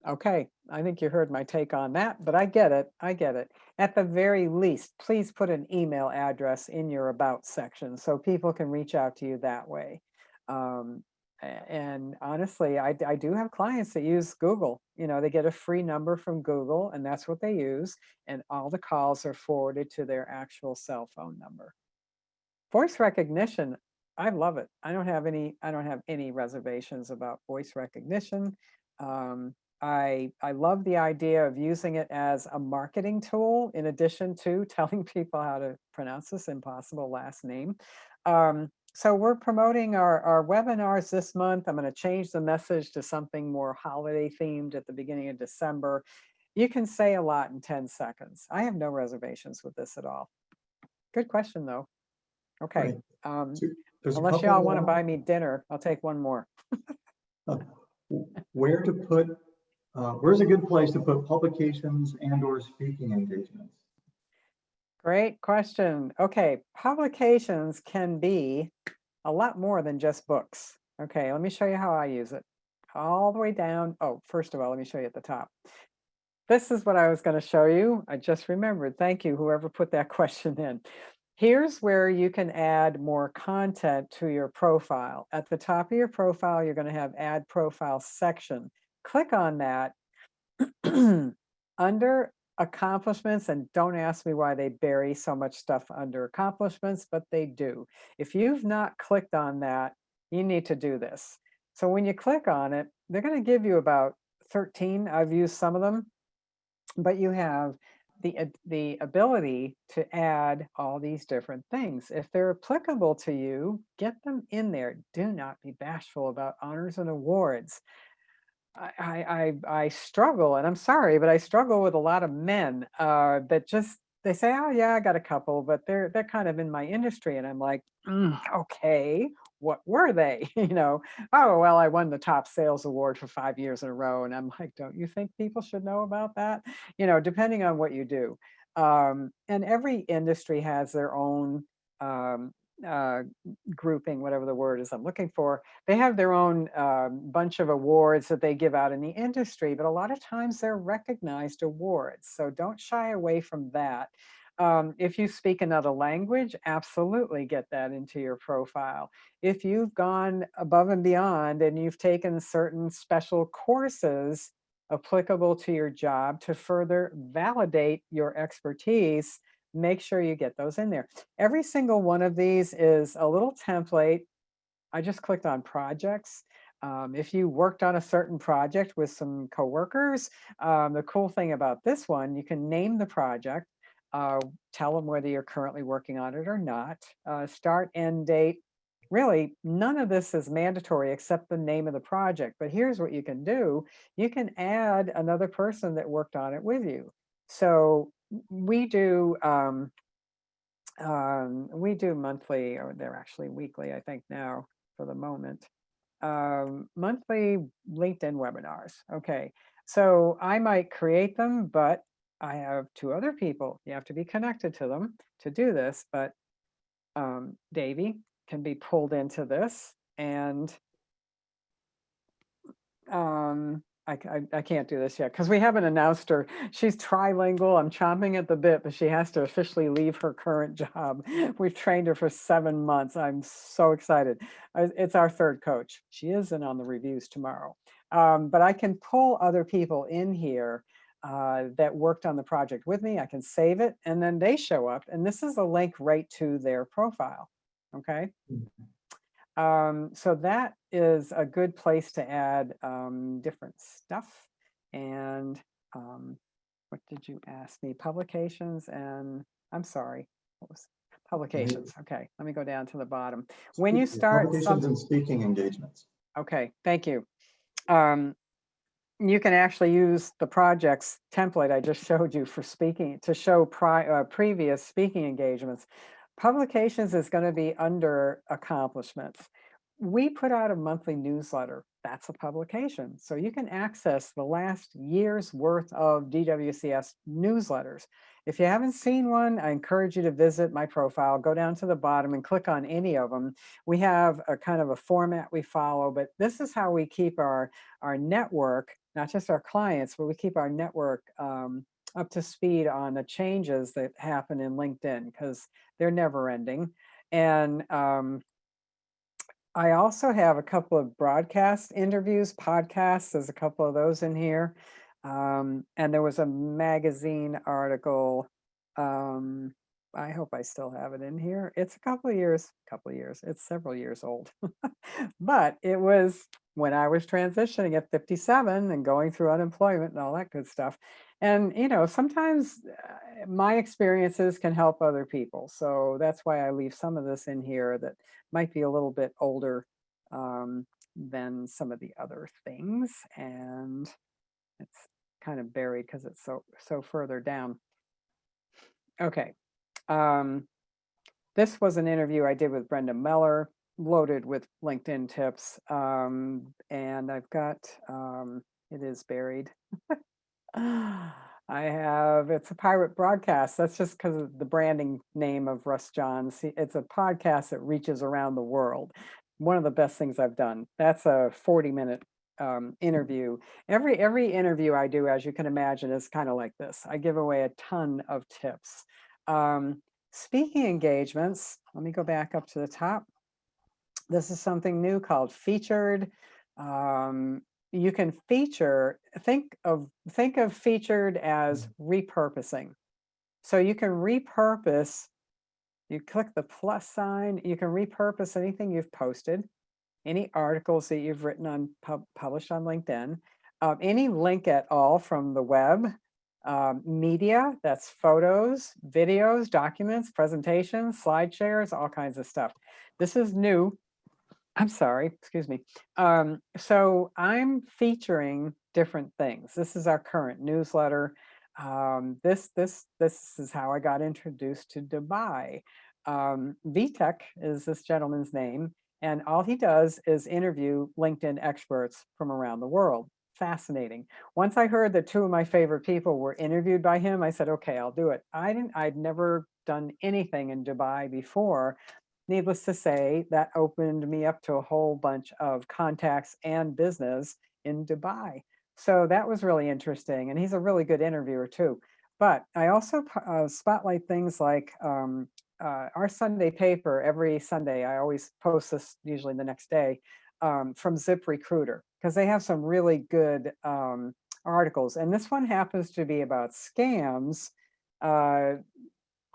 Okay, I think you heard my take on that, but I get it. I get it. At the very least, please put an email address in your about section so people can reach out to you that way. And honestly, I do have clients that use Google. They get a free number from Google, and that's what they use. And all the calls are forwarded to their actual cell phone number. Voice recognition, I love it. I don't have any reservations about voice recognition. I love the idea of using it as a marketing tool in addition to telling people how to pronounce this impossible last name. So we're promoting our webinars this month. I'm going to change the message to something more holiday themed at the beginning of December. You can say a lot in 10 seconds. I have no reservations with this at all. Good question, though. Okay. There's Unless y'all want to buy me dinner, I'll take one more. Where to put, where's a good place to put publications and/or speaking engagements? Great question. Okay, publications can be a lot more than just books. Okay, let me show you how I use it. All the way down. Oh, first of all, let me show you at the top. This is what I was going to show you. I just remembered. Thank you, whoever put that question in. Here's where you can add more content to your profile. At the top of your profile, you're going to have Add Profile section. Click on that. Under accomplishments, and don't ask me why they bury so much stuff under accomplishments, but they do. If you've not clicked on that, you need to do this. So when you click on it, they're going to give you about 13. I've used some of them, but you have the ability to add all these different things. If they're applicable to you, get them in there. Do not be bashful about honors and awards. I struggle, and I'm sorry, but I struggle with a lot of men that just, they say, oh yeah, I got a couple, but they're kind of in my industry, and I'm like, okay, what were they? Oh, well, I won the top sales award for 5 years in a row, and I'm like, don't you think people should know about that? Depending on what you do. And every industry has their own grouping, whatever the word is I'm looking for. They have their own bunch of awards that they give out in the industry, but a lot of times they're recognized awards. So don't shy away from that. If you speak another language, absolutely get that into your profile. If you've gone above and beyond and you've taken certain special courses applicable to your job to further validate your expertise, make sure you get those in there. Every single one of these is a little template. I just clicked on projects. If you worked on a certain project with some coworkers, the cool thing about this one, you can name the project, tell them whether you're currently working on it or not, start, end date. Really, none of this is mandatory except the name of the project. But here's what you can do. You can add another person that worked on it with you. So we do monthly, or they're actually weekly, I think now for the moment, monthly LinkedIn webinars. Okay, so I might create them, but I have 2 other people. You have to be connected to them to do this, but Davy can be pulled into this, and I can't do this yet because we haven't announced her. She's trilingual. I'm chomping at the bit, but she has to officially leave her current job. We've trained her for 7 months. I'm so excited. It's our 3rd coach. She isn't on the reviews tomorrow. But I can pull other people in here that worked on the project with me. I can save it, and then they show up. And this is a link right to their profile. Okay. So that is a good place to add different stuff. And what did you ask me? Publications and I'm sorry, what was publications? Okay, let me go down to the bottom. When you start Publications and speaking engagements. Okay, thank you. You can actually use the projects template I just showed you for speaking to show previous speaking engagements. Publications is going to be under accomplishments. We put out a monthly newsletter. That's a publication. So you can access the last year's worth of DWCS newsletters. If you haven't seen one, I encourage you to visit my profile, go down to the bottom and click on any of them. We have a kind of a format we follow, but this is how we keep our network, not just our clients, but we keep our network up to speed on the changes that happen in LinkedIn because they're never ending. And I also have a couple of broadcast interviews, podcasts. There's a couple of those in here. And there was a magazine article. I hope I still have it in here. It's a couple of years, it's several years old. But it was when I was transitioning at 57 and going through unemployment and all that good stuff. And, you know, sometimes my experiences can help other people. So that's why I leave some of this in here that might be a little bit older than some of the other things. And it's kind of buried because it's so further down. Okay. This was an interview I did with Brenda Meller, loaded with LinkedIn tips. And I've got, it is buried. It's a pirate broadcast. That's just because of the branding name of Russ Johns. It's a podcast that reaches around the world. One of the best things I've done. That's a 40-minute interview. Every interview I do, as you can imagine, is kind of like this. I give away a ton of tips. Speaking engagements, let me go back up to the top. This is something new called featured. You can feature, think of featured as repurposing. So you can repurpose, you click the plus sign, you can repurpose anything you've posted, any articles that you've written on, published on LinkedIn, any link at all from the web, media, that's photos, videos, documents, presentations, slide shares, all kinds of stuff. This is new. I'm sorry, excuse me. So I'm featuring different things. This is our current newsletter. This is how I got introduced to Dubai. Vitek is this gentleman's name, and all he does is interview LinkedIn experts from around the world. Fascinating. Once I heard that 2 of my favorite people were interviewed by him, I said, okay, I'll do it. I'd never done anything in Dubai before. needless to say, that opened me up to a whole bunch of contacts and business in Dubai. So that was really interesting. And he's a really good interviewer too. But I also spotlight things like our Sunday paper. Every Sunday, I always post this usually the next day from ZipRecruiter, because they have some really good articles. And this one happens to be about scams.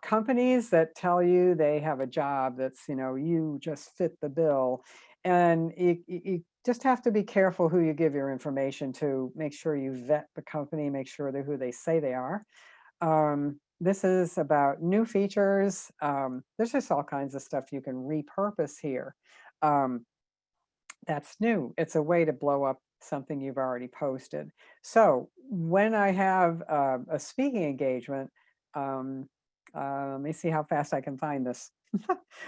Companies that tell you they have a job that's, you just fit the bill. And you just have to be careful who you give your information to. Make sure you vet the company, make sure they're who they say they are. This is about new features. There's just all kinds of stuff you can repurpose here. That's new. It's a way to blow up something you've already posted. So when I have a speaking engagement, let me see how fast I can find this.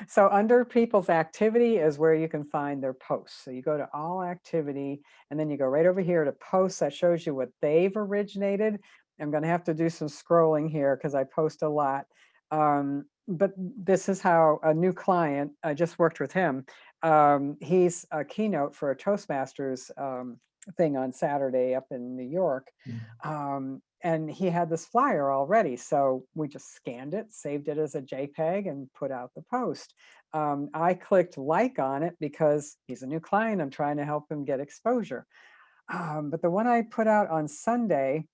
So under people's activity is where you can find their posts. So you go to all activity, and then you go right over here to posts. That shows you what they've originated. I'm going to have to do some scrolling here because I post a lot. But this is how a new client, I just worked with him. He's a keynote for a Toastmasters thing on Saturday up in New York. And he had this flyer already. So we just scanned it, saved it as a JPEG, and put out the post. I clicked like on it because he's a new client. I'm trying to help him get exposure. But the one I put out on Sunday,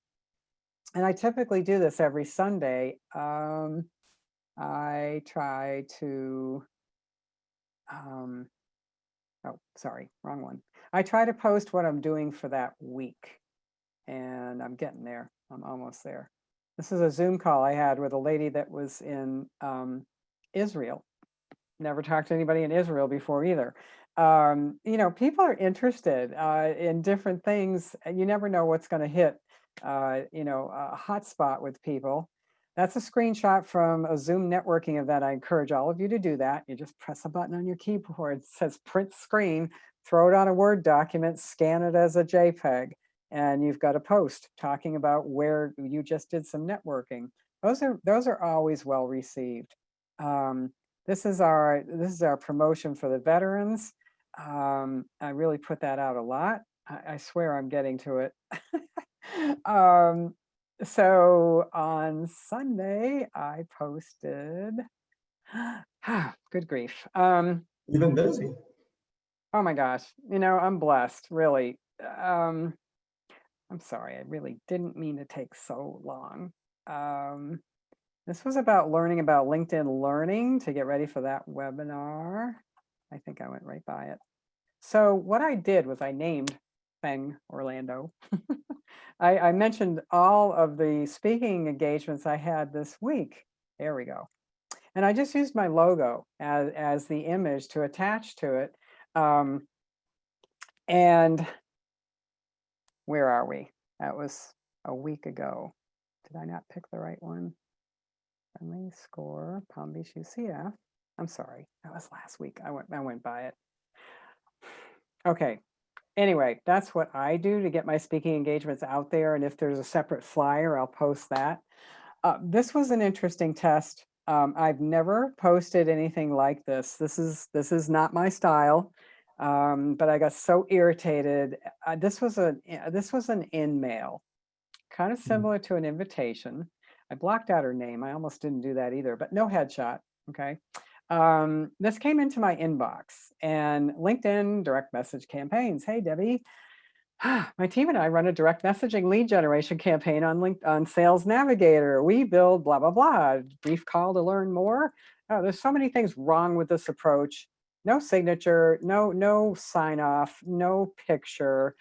and I typically do this every Sunday, I try to, oh, sorry, wrong one. I try to post what I'm doing for that week, and I'm getting there. I'm almost there. This is a Zoom call I had with a lady that was in Israel. Never talked to anybody in Israel before either. People are interested in different things. You never know what's going to hit, a hotspot with people. That's a screenshot from a Zoom networking event. I encourage all of you to do that. You just press a button on your keyboard. It says print screen, throw it on a Word document, scan it as a JPEG, and you've got a post talking about where you just did some networking. Those are always well received. This is our promotion for the veterans. I really put that out a lot. I swear I'm getting to it. So on Sunday, I posted, good grief. Even busy. Oh my gosh, I'm blessed, really. I'm sorry, I really didn't mean to take so long. This was about learning about LinkedIn Learning to get ready for that webinar. I think I went right by it. So what I did was I named Feng Orlando. I mentioned all of the speaking engagements I had this week. There we go. And I just used my logo as the image to attach to it. And where are we? That was a week ago. Did I not pick the right one? Friendly Score, Palm Beach UCF. I'm sorry, that was last week. I went by it. Okay. Anyway, that's what I do to get my speaking engagements out there. And if there's a separate flyer, I'll post that. This was an interesting test. I've never posted anything like this. This is not my style, but I got so irritated. This was an in-mail, kind of similar to an invitation. I blocked out her name. I almost didn't do that either, but no headshot. Okay. This came into my inbox, and LinkedIn direct message campaigns. Hey, Debbie, my team and I run a direct messaging lead generation campaign on Sales Navigator. We build blah, blah, blah. Brief call to learn more. Oh, there's so many things wrong with this approach. No signature, no sign off, no picture,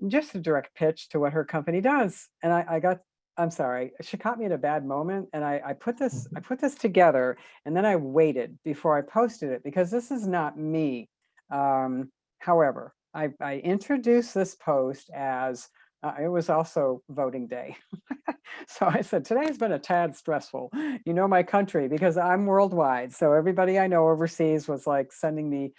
just a direct pitch to what her company does. And I'm sorry, she caught me at a bad moment, and I put this together, and then I waited before I posted it because this is not me. However, I introduced this post as it was also voting day. So I said, today's been a tad stressful. My country, because I'm worldwide. So everybody I know overseas was like sending me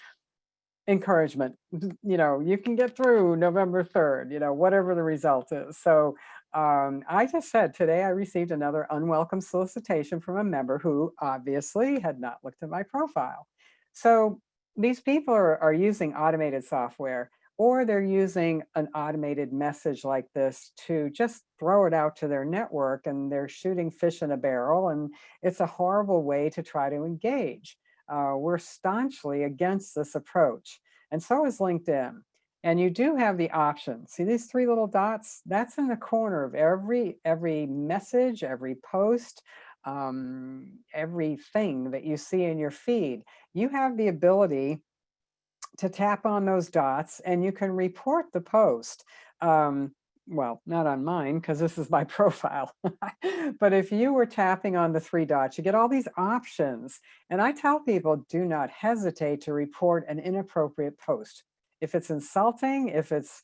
encouragement. You can get through November 3rd, whatever the result is. So I just said today I received another unwelcome solicitation from a member who obviously had not looked at my profile. So these people are using automated software, or they're using an automated message like this to just throw it out to their network, and they're shooting fish in a barrel. And it's a horrible way to try to engage. We're staunchly against this approach. And so is LinkedIn. And you do have the option. See these three little dots? That's in the corner of every message, every post, everything that you see in your feed. You have the ability to tap on those dots and you can report the post. Well, not on mine because this is my profile. But if you were tapping on the three dots, you get all these options. And I tell people, do not hesitate to report an inappropriate post. If it's insulting, if it's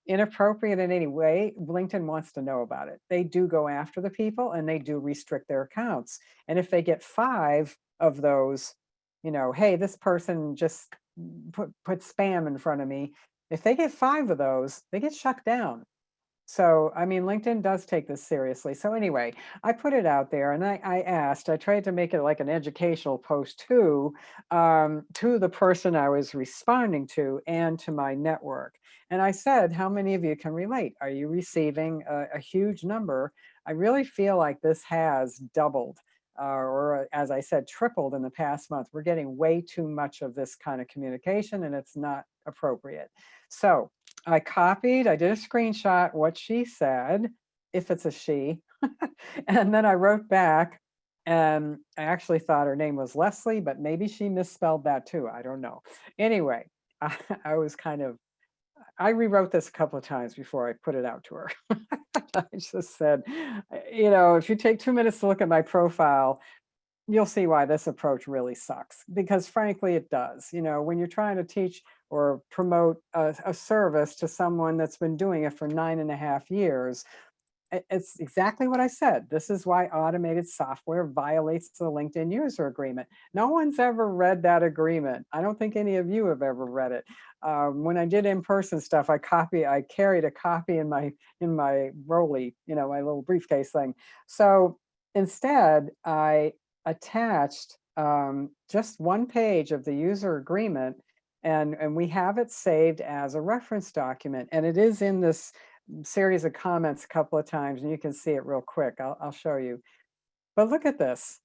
inappropriate in any way, LinkedIn wants to know about it. They do go after the people and they do restrict their accounts. And if they get 5 of those, hey, this person just put spam in front of me. If they get 5 of those, they get shut down. So, I mean, LinkedIn does take this seriously. So anyway, I put it out there and I tried to make it like an educational post to the person I was responding to and to my network. And I said, how many of you can relate? Are you receiving a huge number? I really feel like this has doubled or as I said, tripled in the past month. We're getting way too much of this kind of communication and it's not appropriate. So I did a screenshot what she said, if it's a she, and then I wrote back, and I actually thought her name was Leslie, but maybe she misspelled that too. I don't know. Anyway, I was I rewrote this a couple of times before I put it out to her. I just said, if you take 2 minutes to look at my profile, you'll see why this approach really sucks, because frankly, it does. When you're trying to teach or promote a service to someone that's been doing it for 9.5 years, it's exactly what I said. This is why automated software violates the LinkedIn user agreement. No one's ever read that agreement. I don't think any of you have ever read it. When I did in-person stuff, I carried a copy in my rolly, my little briefcase thing. So instead, I attached just one page of the user agreement, and we have it saved as a reference document. And it is in this series of comments a couple of times, and you can see it real quick. I'll show you. But look at this.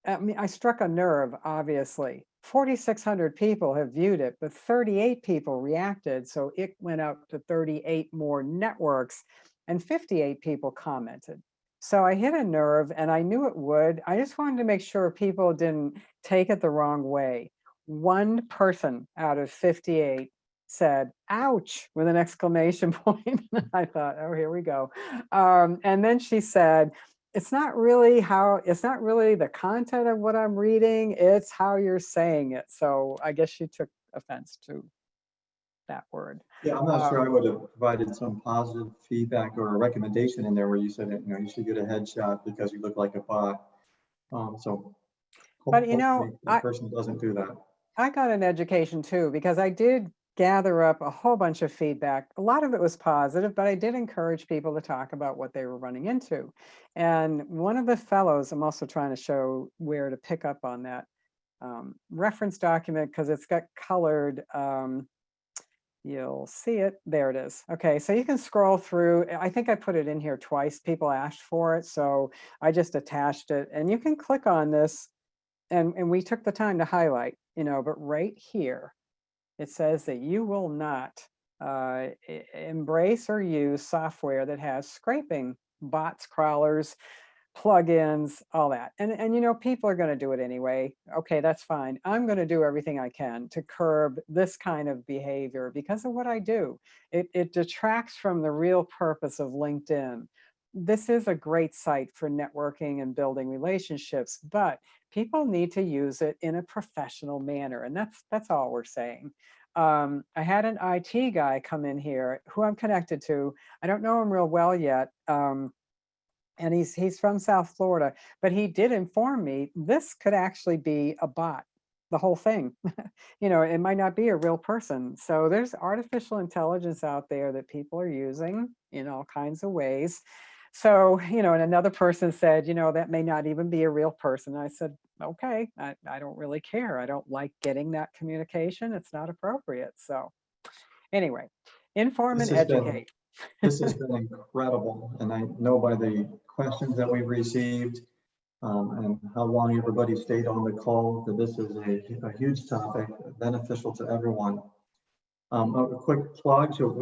I mean, I struck a nerve, obviously. 4,600 people have viewed it, but 38 people reacted. So it went out to 38 more networks, and 58 people commented. So I hit a nerve, and I knew it would. I just wanted to make sure people didn't take it the wrong way. One person out of 58 said, ouch, with an exclamation point. I thought, oh, here we go. And then she said, it's not really the content of what I'm reading, it's how you're saying it. So I guess she took offense to that word. Yeah, I'm not sure I would have provided some positive feedback or a recommendation in there where you said, you should get a headshot because you look like a bot. So But hopefully the person doesn't do that. I got an education too, because I did gather up a whole bunch of feedback. A lot of it was positive, but I did encourage people to talk about what they were running into. And one of the fellows, I'm also trying to show where to pick up on that reference document, because it's got colored, you'll see it, there it is. Okay, so you can scroll through. I think I put it in here twice. People asked for it, so I just attached it. And you can click on this, and we took the time to highlight, but right here, it says that you will not embrace or use software that has scraping, bots, crawlers, plugins, all that. And people are going to do it anyway. Okay, that's fine. I'm going to do everything I can to curb this kind of behavior because of what I do. It detracts from the real purpose of LinkedIn. This is a great site for networking and building relationships, but people need to use it in a professional manner. And that's all we're saying. I had an IT guy come in here who I'm connected to. I don't know him real well yet. And he's from South Florida, but he did inform me this could actually be a bot, the whole thing. It might not be a real person. So there's artificial intelligence out there that people are using in all kinds of ways. So, you know, and another person said, you know, that may not even be a real person. I said, okay, I don't really care. I don't like getting that communication. It's not appropriate. So anyway, inform This and has been, educate. this has been incredible. And I know by the questions that we've received and how long everybody stayed on the call, that this is a huge topic, beneficial to everyone. A quick plug, so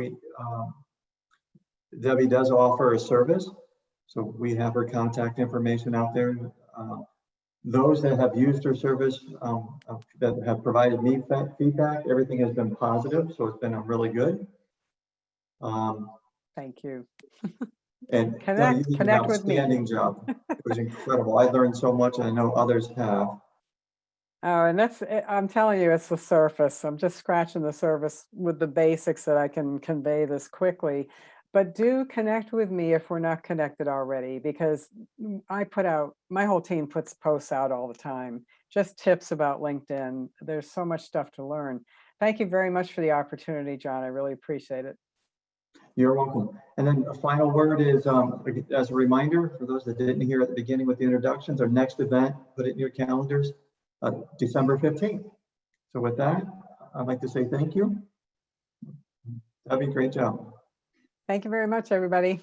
Debbie does offer a service. So we have her contact information out there. Those that have used her service, that have provided me feedback, everything has been positive. So it's been really good. Thank you. And Debbie, you did an Connect with me. outstanding job. It was incredible. I learned so much, and I know others have. Oh, and I'm telling you, it's the surface. I'm just scratching the surface with the basics that I can convey this quickly. But do connect with me if we're not connected already, because my whole team puts posts out all the time, just tips about LinkedIn. There's so much stuff to learn. Thank you very much for the opportunity, John. I really appreciate it. You're welcome. And then a final word is, as a reminder, for those that didn't hear at the beginning with the introductions, our next event, put it in your calendars, December 15th. So with that, I'd like to say thank you. Debbie, great job. Thank you very much, everybody.